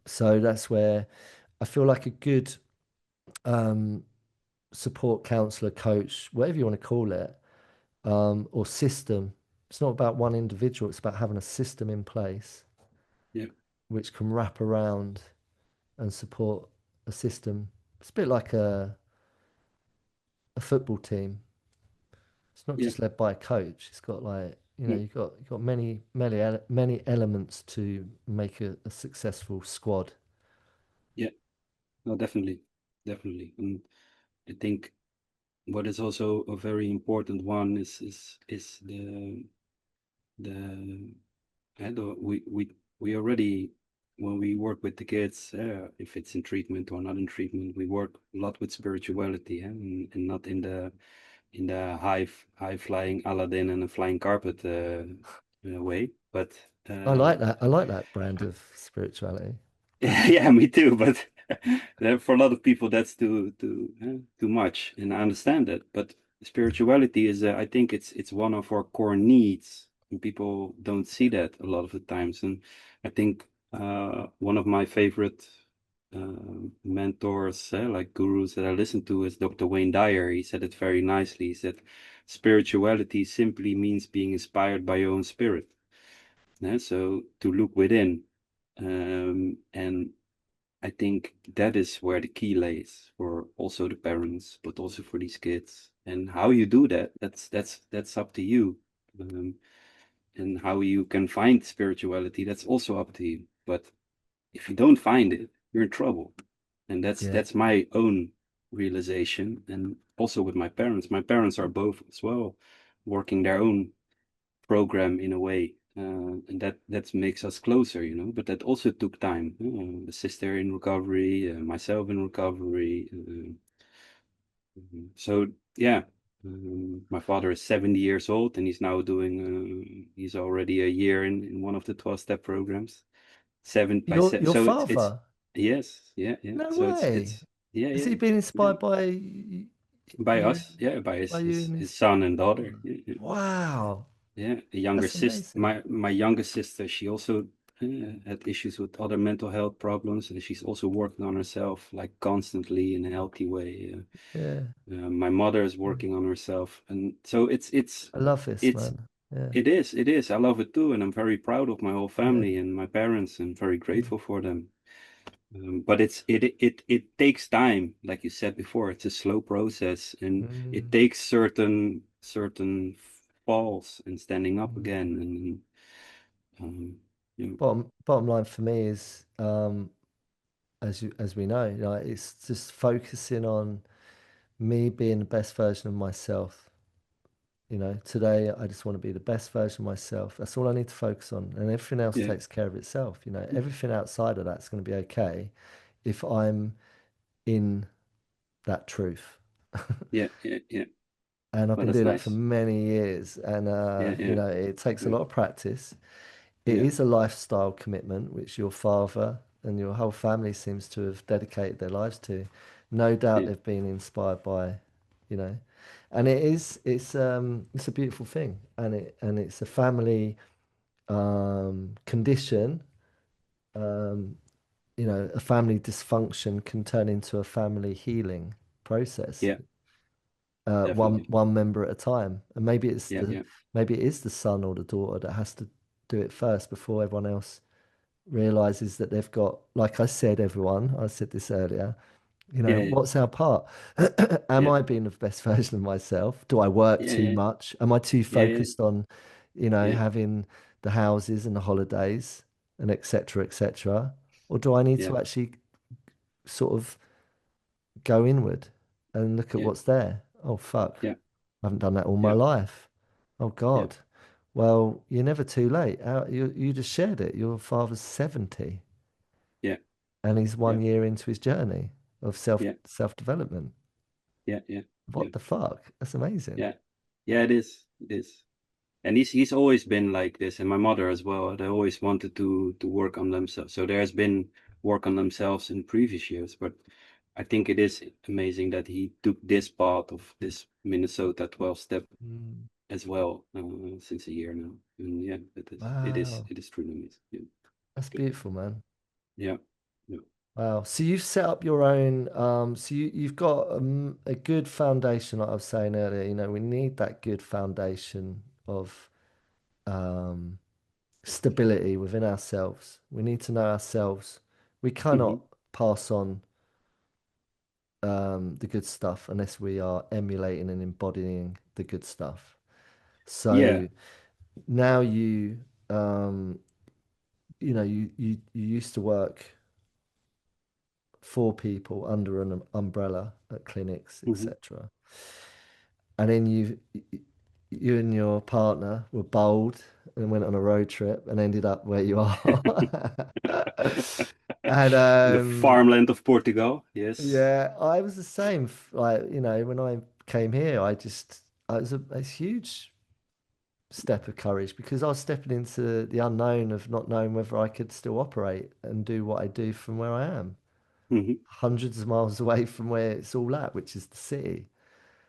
so that's where I feel like a good um, support counselor, coach, whatever you want to call it, or system. It's not about one individual, it's about having a system in place yeah, which can wrap around and support a system. It's a bit like a football team. It's not yeah, just led by a coach. It's got like, yeah, you've got many elements to make a successful squad. yeah. No, definitely, definitely. And I think what is also a very important one is the and we already when we work with the kids, if it's in treatment or not in treatment, we work a lot with spirituality, and not in the high flying Aladdin and a flying carpet way, but I uh, like that. I like that brand of spirituality. yeah, me too. But for a lot of people, that's too much, and I understand that. But spirituality is, I think, it's one of our core needs, and people don't see that a lot of the times. And I think one of my favorite mentors, like gurus that I listen to, is Dr. Wayne Dyer. He said it very nicely. He said, "Spirituality simply means being inspired by your own spirit." So to look within. And I think that is where the key lays for also the parents, but also for these kids. And how you do that, that's up to you. Um, and how you can find spirituality, that's also up to you. But if you don't find it, you're in trouble. And that's Yeah. that's my own realization. And also with my parents. My parents are both as well working their own program in a way. and that makes us closer, you know. But that also took time. A sister in recovery, myself in recovery. So yeah, my father is 70 years old, and he's now doing. He's already a year in one of the 12-step programs. Seven by seven. Your So it's father? yes, yeah, yeah. No So way. it's yeah, Has yeah, he been yeah. inspired by By you, us, yeah, by by you his and his his? son and daughter. Yeah, yeah. Wow, Yeah, a younger that's sister. amazing. My youngest sister, she also had issues with other mental health problems, and she's also working on herself like constantly in a healthy way. Yeah, My mother is mm. working on herself, and so I love this, it's man. Yeah, it is. I love it too, and I'm very proud of my whole yeah, family and my parents, and very mm, grateful for them. But it takes time, like you said before. It's a slow process, and it mm, takes certain falls and standing up mm. again, and you know, Bottom line for me is, as we know, like it's just focusing on me being the best version of myself. You know, today I just want to be the best version of myself. That's all I need to focus on, and everything else yeah, takes care of itself. You know, everything outside of that's going to be okay if I'm in that truth. yeah, yeah, yeah. And I've Well, been that's doing that for nice. many years, and Yeah, you yeah, know, it takes a yeah, lot of practice. It yeah, is a lifestyle commitment, which your father and your whole family seems to have dedicated their lives to. No doubt yeah, they've been inspired by, you know, and it's a beautiful thing, and it's a family condition. Um, you know, a family dysfunction can turn into a family healing process, yeah, definitely. one member at a time. And Yeah, yeah, maybe it is the son or the daughter that has to do it first before everyone else realizes that they've got, like I said, everyone, I said this earlier, you know, yeah, yeah, what's our part? Am yeah, I being the best version of myself? Do I work yeah, too yeah, much? Am I too yeah, yeah, focused on, you know, yeah, having the houses and the holidays and etc. etc. Or do I need yeah, to actually sort of go inward and look at yeah, what's there? Oh, fuck. yeah, I haven't done that all my yeah, life. Oh, yeah, God. Well, you're never too late. You just shared it. Your father's 70 yeah, and he's yeah, 1 year into his journey of yeah, self development. yeah, yeah, yeah, What the fuck? That's amazing. yeah, yeah. It is. It is. And he's always been like this, and my mother as well. They always wanted to work on themselves. So there has been work on themselves in previous years, but I think it is amazing that he took this part of this Minnesota 12 step Mm. as well since a year now. And yeah, Wow. it is truly amazing. Yeah, That's beautiful, man. yeah, yeah. Wow. So you've set up your own, so you've got a good foundation, like I was saying earlier. You know, we need that good foundation of um, stability within ourselves. We need to know ourselves. We cannot Hmm. pass on the good stuff unless we are emulating and embodying the good stuff. Yeah. So now um, you know, you used to work for people under an umbrella at clinics, Hmm. etc. And then you and your partner were bold and went on a road trip and ended up where you are. And In the farmland of Portugal. Yes. yeah, I was the same. Like, you know, when I came here, I was a huge step of courage because I was stepping into the unknown of not knowing whether I could still operate and do what I do from where I am, Hmm. hundreds of miles away from where it's all at, which is the city.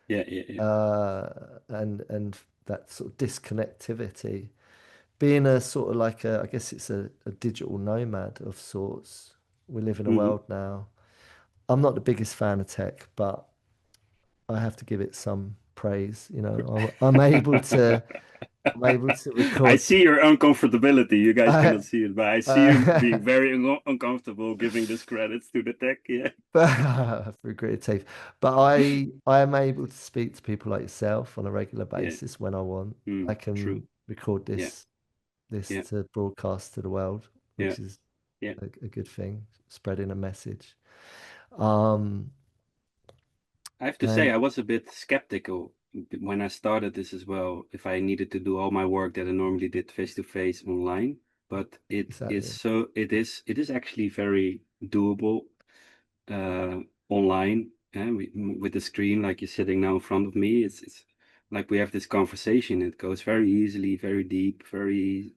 Yeah, yeah, yeah. Uh, and that sort of disconnectivity, being a sort of like I guess it's a digital nomad of sorts. We live in a Hmm. world now. I'm not the biggest fan of tech, but I have to give it some praise. You know, I'm able to I record. see your uncomfortability. You guys Uh, cannot see it, but I see you being uh, very uncomfortable giving this credits to the tech. Yeah. for gritted teeth. But I am able to speak to people like yourself on a regular Yeah. basis when I want. I True. can record Yeah. this Yeah. to broadcast to the world, Yeah. which is Yeah. a good thing, spreading a message. Um, I have to say, and I was a bit skeptical when I started this as well, if I needed to do all my work that I normally did face to face online, but Exactly. it is actually very doable uh, online, with the screen like you're sitting now in front of me. It's like we have this conversation. It goes very easily, very deep, very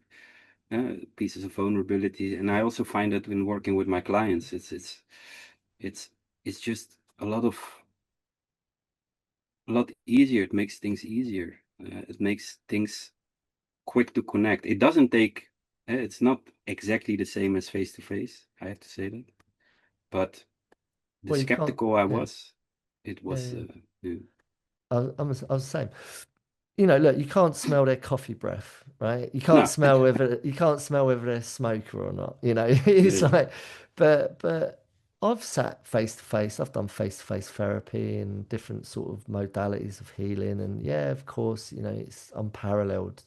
pieces of vulnerability. And I also find that when working with my clients, it's it's just a lot easier. It makes things easier. It makes things quick to connect. It doesn't take. It's not exactly the same as face to face. I have to say that, but the Well, you can't. skeptical I Yeah. was, it Yeah. was, Yeah. yeah. I was the same. You know, look, you can't smell their coffee breath, right? No, You can't smell whether they're a smoker or not. You know, it's yeah, like, but I've sat face to face. I've done face to face therapy and different sort of modalities of healing, and yeah, of course, you know, it's unparalleled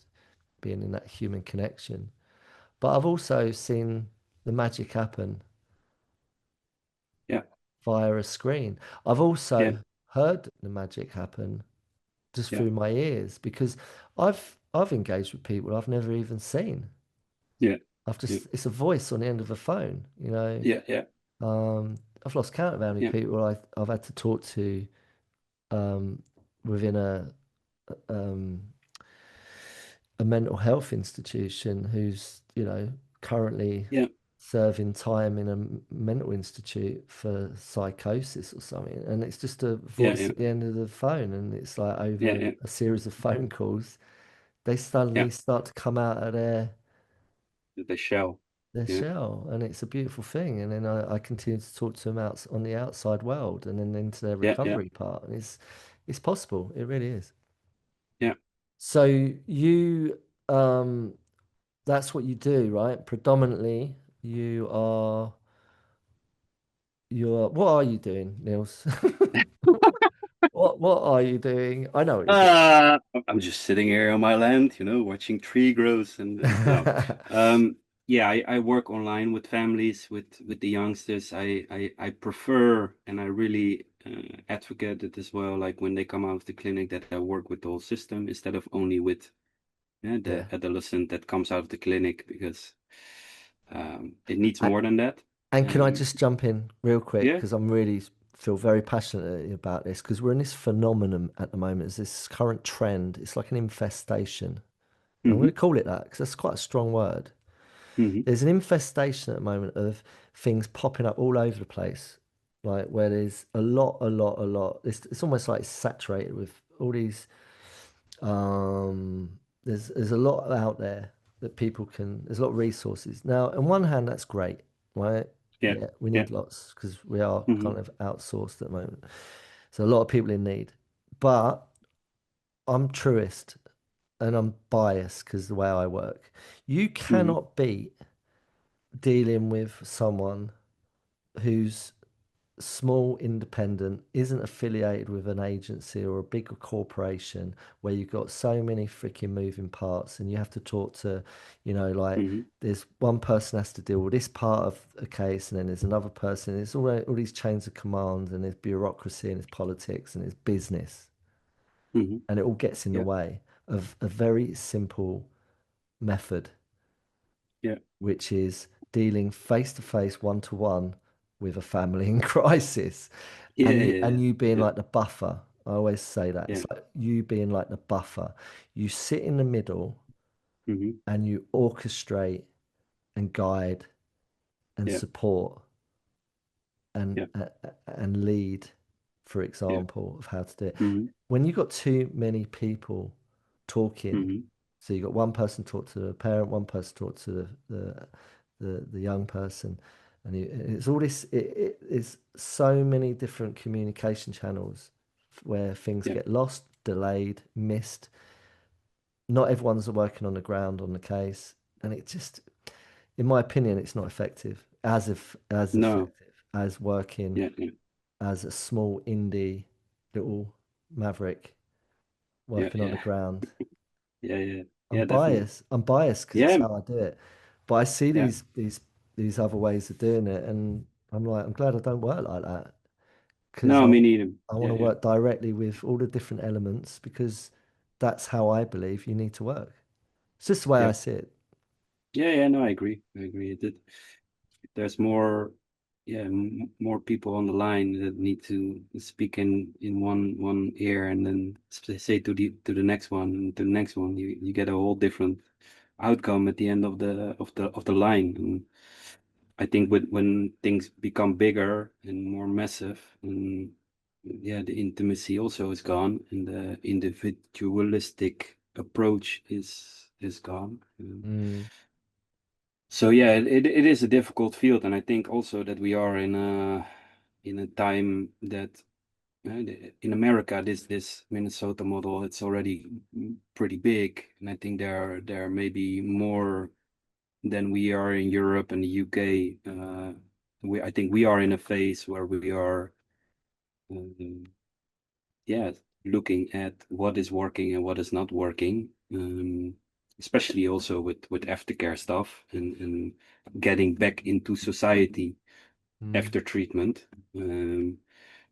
being in that human connection. But I've also seen the magic happen yeah, via a screen. I've yeah, also heard the magic happen just yeah, through my ears because I've engaged with people I've never even seen. yeah, I've yeah, just it's a voice on the end of a phone, you know. yeah, yeah, I've lost count of how many yeah, people I've had to talk to um, within um, a mental health institution who's, you know, currently yeah, serving time in a mental institute for psychosis or something. And it's just a yeah, voice yeah, at the end of the phone. And it's like yeah, over yeah, a series of phone calls, they yeah, suddenly start to come out of the shell. their Yeah, shell. And it's a beautiful thing. And then I continue to talk to them out on the outside world and then into their yeah, yeah, recovery part. And it's possible. It really is. yeah. So you that's what you do, right? Predominantly, you're what are you doing, Niels? What are you doing? I know what you're I'm just sitting here on my land, watching tree grows and no. doing. Um, yeah, I work online with families, with the youngsters. I prefer and I really advocate it as well, like when they come out of the clinic that I work with the whole system instead of only with the Yeah. adolescent that comes out of the clinic because it needs A- more than that. And can I Um, just jump in real quick yeah. because I'm really feel very passionate about this because we're in this phenomenon at the moment. It's this current trend. It's like an infestation. I'm going Hmm. to call it that because that's quite a strong word. Hmm. There's an infestation at the moment of things popping up all over the place, like where there's a lot. It's almost like it's saturated with all these. There's a lot out there that people can. There's a lot of resources. Now, on one hand, that's great, right? Yeah. Yeah, we Yeah. need lots because we are Hmm. kind of outsourced at the moment. So a lot of people in need. But I'm truist and I'm biased because the way I work. You Hmm. cannot beat dealing with someone who's small, independent, isn't affiliated with an agency or a bigger corporation where you've got so many freaking moving parts and you have to talk to, like Hmm. there's one person has to deal with this part of a case and then there's another person. There's all these chains of command and there's bureaucracy and there's politics and there's business Hmm. and it all gets in the Yeah. way of a very simple method Yeah. which is dealing face to face, one to one with a family in crisis. Yeah. And you Yeah. and you being Yeah. like the buffer. I always say that. Yeah. It's like you being like the buffer. You sit in the middle Hmm. and you orchestrate and guide and Yeah. support and Yeah. and lead, for Yeah. example, of how to do it. Hmm. When you've got too many people talking, Hmm. so you've got one person talk to the parent, one person talk to the young person, and it's all this. It's so many different communication channels where things Yeah. get lost, delayed, missed. Not everyone's working on the ground on the case, and it just, in my opinion, it's not effective as No. effective as working Yeah. Yeah. as a small indie little maverick Yeah. working on the Yeah. ground. Yeah. Yeah. I'm Yeah. Definitely. biased. I'm biased because it's Yeah. how I do it. But I see Yeah. these other ways of doing it, and I'm like, I'm glad I don't work like that because No, me neither. I want Yeah, to yeah, work directly with all the different elements because that's how I believe you need to work. It's just the way yeah, I see it. yeah, yeah. No, I agree. I agree. There's more, yeah, more people on the line that need to speak in one ear and then say to the next one and to the next one. You get a whole different outcome at the end of the line. And I think when things become bigger and more massive, and yeah, the intimacy also is gone, and the individualistic approach is gone. Mm, So yeah, it is a difficult field, and I think also that we are in a time that in America this Minnesota model it's already pretty big, and I think there may be more than we are in Europe and the UK. I think we are in a phase where we are, um, yeah, looking at what is working and what is not working, especially also with aftercare stuff and getting back into society mm, after treatment. Um,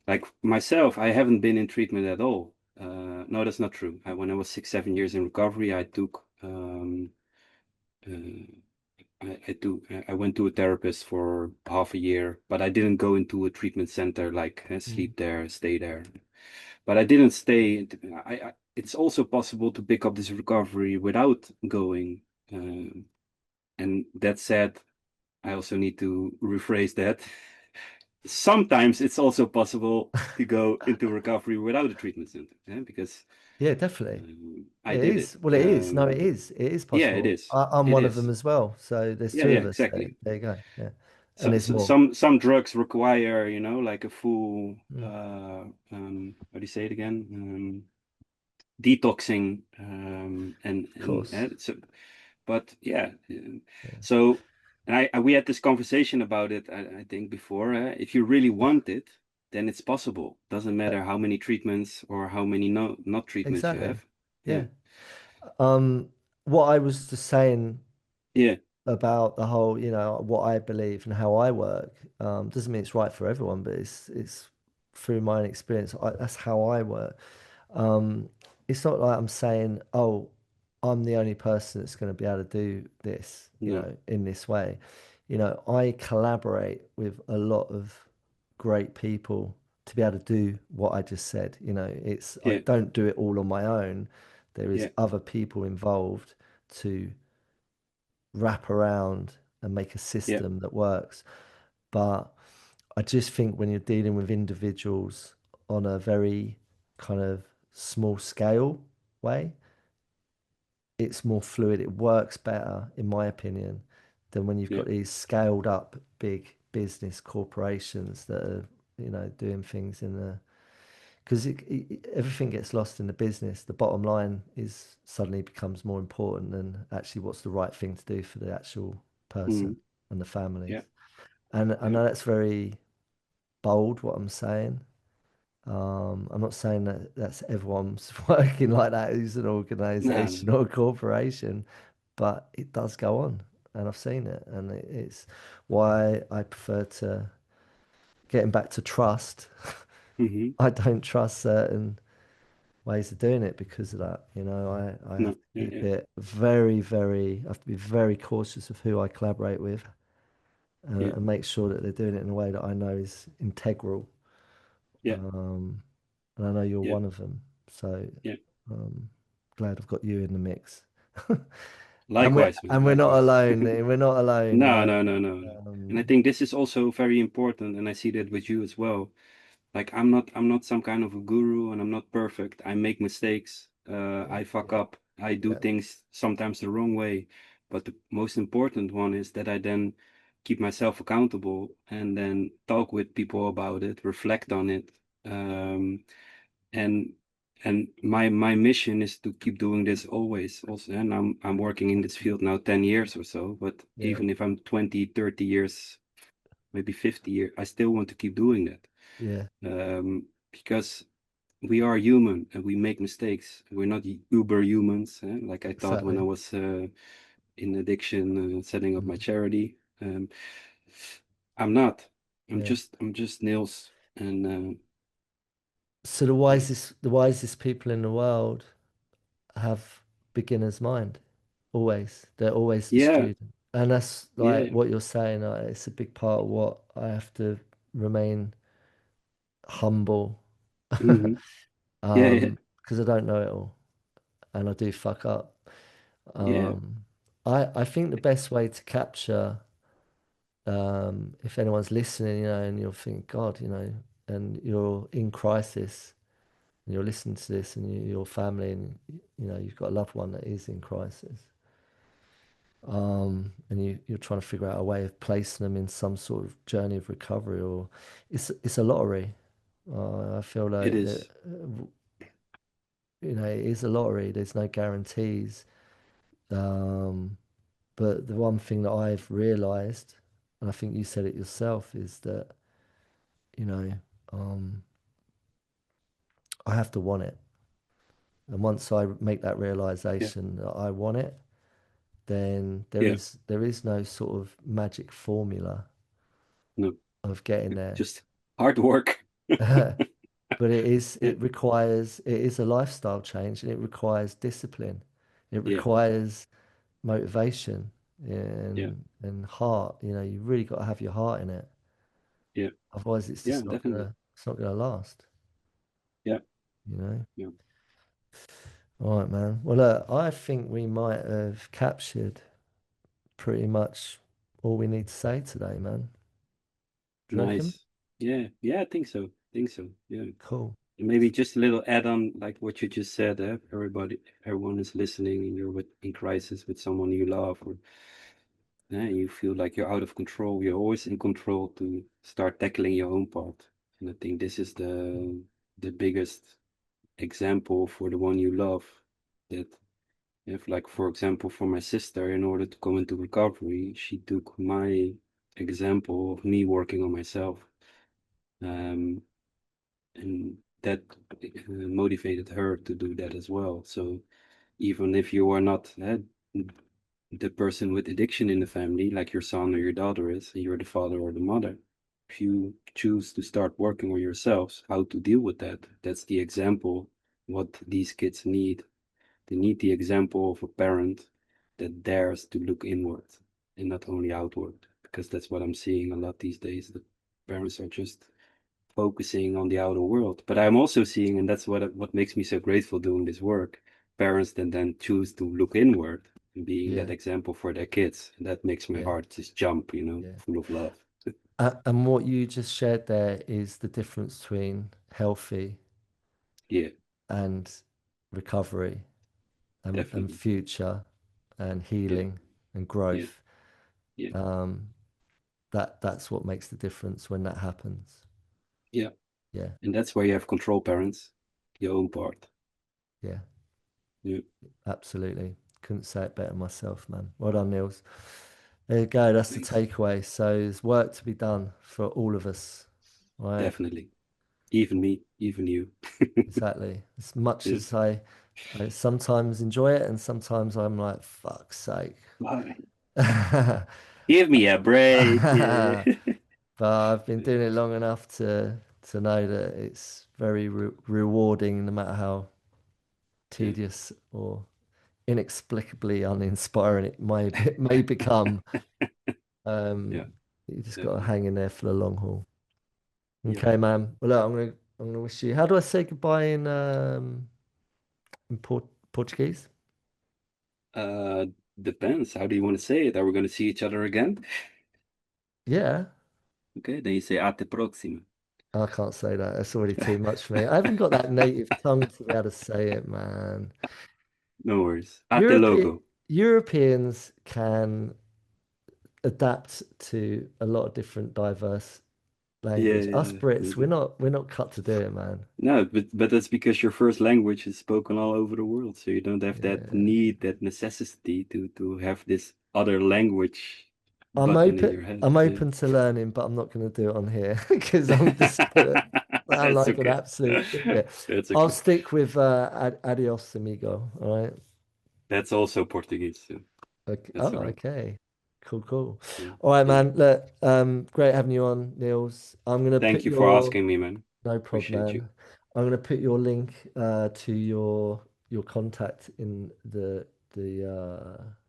like myself, I haven't been in treatment at all. No, that's not true. When I was 6, 7 years in recovery, I took uh, I went to a therapist for half a year, but I didn't go into a treatment center like mm. sleep there, stay there. But I didn't stay. It's also possible to pick up this recovery without going. And that said, I also need to rephrase that. Sometimes it's also possible to go into recovery without a treatment center, yeah? Because Yeah, definitely. I It did it. is. Well, it is. No, it is. It is Yeah, it possible. is. I'm It one of them is. as well. So there's Yeah, two yeah, of us. So exactly. there you go. Yeah. And So, there's so more. some drugs require, like a full Mm, how do you say it again? Detoxing of and course. so but yeah Yeah. so and we had this conversation about it I think before if you really want it then it's possible doesn't Uh, matter how many treatments or how many not treatments you exactly. have. Yeah, Yeah. Um, what I was just saying yeah, about the whole, what I believe and how I work, doesn't mean it's right for everyone, but it's through my own experience. That's how I work. Um, it's not like I'm saying, oh, I'm the only person that's going to be able to do this, no, in this way. I collaborate with a lot of great people to be able to do what I just said. I yeah, don't do it all on my own. There is yeah, other people involved to wrap around and make a yeah, system that works. But I just think when you're dealing with individuals on a very kind of small scale way, it's more fluid. It works better, in my opinion, than when you've yeah, got these scaled up big business corporations that are, doing things in the because everything gets lost in the business. The bottom line is suddenly becomes more important than actually what's the right thing to do for the actual person mm, and the families. yeah, And I yeah, know that's very bold what I'm saying. I'm not saying that that's everyone's working like that who's an no, no, organization or a corporation, but it does go on, and I've seen it, and it's why I prefer to getting back to trust. mm-hmm. I don't trust certain ways of doing it because of that. I have No, to yeah, keep yeah, it very, very, I have to be very cautious of who I collaborate with yeah, and make sure that they're doing it in a way that I know is integral. yeah, Um, and I know you're yeah, one of them. So yeah. um, glad I've got you in the mix. And we're Likewise, man, and we're not likewise. alone. We're not alone. No, no, no, no, no. And I Um, think this is also very important, and I see that with you as well. Like I'm not some kind of a guru, and I'm not perfect. I make mistakes. I fuck yeah, up. I do yeah, things sometimes the wrong way. But the most important one is that I then keep myself accountable and then talk with people about it, reflect on it. Um, and and my mission is to keep doing this always also, and I'm working in this field now 10 years or so, but yeah, even if I'm 20, 30 years, maybe 50 years, I still want to keep doing that, yeah, because we are human and we make mistakes. We're not uber humans, like I thought when I exactly. was in addiction, setting up my Mm, charity. I'm not. I'm yeah, just Nils, and So Yeah. the wisest people in the world have beginner's mind. Always. They're always the Yeah. student. And that's like Yeah. what you're saying. It's a big part of what I have to remain humble. Hmm. Yeah. Yeah. Because I don't know it all and I do fuck up. Yeah. Um, I think the best way to capture, if anyone's listening, and you'll think, God, and you're in crisis, and you're listening to this, and your family, and you've got a loved one that is in crisis, and you're trying to figure out a way of placing them in some sort of journey of recovery, or it's a lottery. I feel It like that, is. it is a lottery. There's no guarantees. Um, but the one thing that I've realized, and I think you said it yourself, is that, you know, um, I have to want it. And once I make that Yeah. realization that I want it, then there Yeah. is there is no sort of magic formula No. of getting there. Just hard work. But Yeah. it is a lifestyle change and it requires discipline. It Yeah. requires motivation Yeah. and heart. You really got to have your heart in it. Yeah. Otherwise it's Yeah. just Definitely. not gonna last, Yeah. you know. Yeah. All right, man. Well, look, I think we might have captured pretty much all we need to say today, man. Do you reckon? Nice. Yeah. Yeah. I think so. Think so. Yeah. Cool. And maybe just a little add-on, like what you just said. Everyone is listening, and you're in crisis with someone you love, or you feel like you're out of control. You're always in control to start tackling your own part. And I think this is the biggest example for the one you love. That if, like, for example, for my sister, in order to come into recovery, she took my example of me working on myself. Um, and that motivated her to do that as well. So even if you are not the person with addiction in the family, like your son or your daughter is, and you're the father or the mother, if you choose to start working on yourselves, how to deal with that, that's the example what these kids need. They need the example of a parent that dares to look inward and not only outward, because that's what I'm seeing a lot these days. The parents are just focusing on the outer world. But I'm also seeing, and that's what makes me so grateful doing this work, parents that then choose to look inward and being that Yeah, example for their kids. And that makes my yeah, heart just jump, yeah. full of love. And what you just shared there is the difference between healthy Yeah, and recovery and definitely. future and Yeah, healing and yeah, growth. yeah, Um, that's what makes the difference when that happens. yeah. Yeah, And that's where you have control, parents, your own part. yeah, Yeah, absolutely. Couldn't say it better myself, man. Well done, Niels. There you go. That's the thanks. takeaway. So there's work to be done for all of us, right? Definitely. Even me, even you. Exactly. As much Yeah. as I sometimes enjoy it, and sometimes I'm like, fuck's sake. Bye. But Give me a break. Yeah. I've been doing it long enough to know that it's very rewarding, no matter how Yeah. tedious or inexplicably uninspiring it may become. Yeah. Um, you just got to Definitely. hang in there for the long haul. Yeah. Okay, man. Well, look, I'm gonna wish you. How do I say goodbye in Portuguese? Uh, Depends. How do you want to say it? Are we going to see each other again? Yeah. Okay, then you say até próxima. I can't say that. That's already too much for me. I haven't got that native tongue to be able to say it, man. No worries. Até Europe logo. Europeans can adapt to a lot of different diverse Yeah, language. Us yeah. Brits, we're not cut to do it, man. No, but that's because your first language is spoken all over the world, so you don't have that Yeah. need, that necessity to have this other language button in your head. I'm Yeah. open to learning, but I'm not going to do it on here because I'm just gonna sound That's like an okay. absolute idiot. That's I'll okay. stick with adios, amigo. All right. That's also Portuguese, so Okay. that's Oh, all right. okay. Cool, cool. Yeah, All right, yeah. man. Look, great having you on, Niels. I'm gonna put Thank you for your asking me, man. no problem, Appreciate you. man. I'm gonna put your link to your contact in the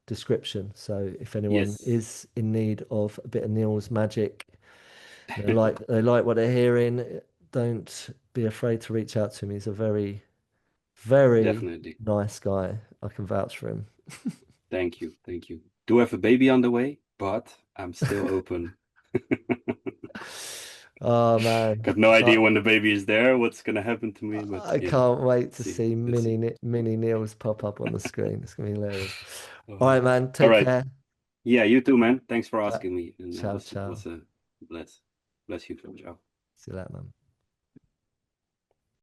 description. So if anyone Yes, is in need of a bit of Neil's magic, they like what they're hearing, don't be afraid to reach out to him. He's a very, very definitely. nice guy. I can vouch for him. Thank you. Thank you. Do have a baby on the way, but I'm still open. Oh man, Got no idea I, when the baby is there, what's gonna happen to me, but I yeah, can't wait to see. see Let's see. mini Neils pop up on the screen. It's gonna be hilarious. All Uh, right, man. all Take right. care. Yeah, you too, man. Thanks for Ciao, asking me. And ciao. was Ciao. a bless you. Ciao. See you later, man.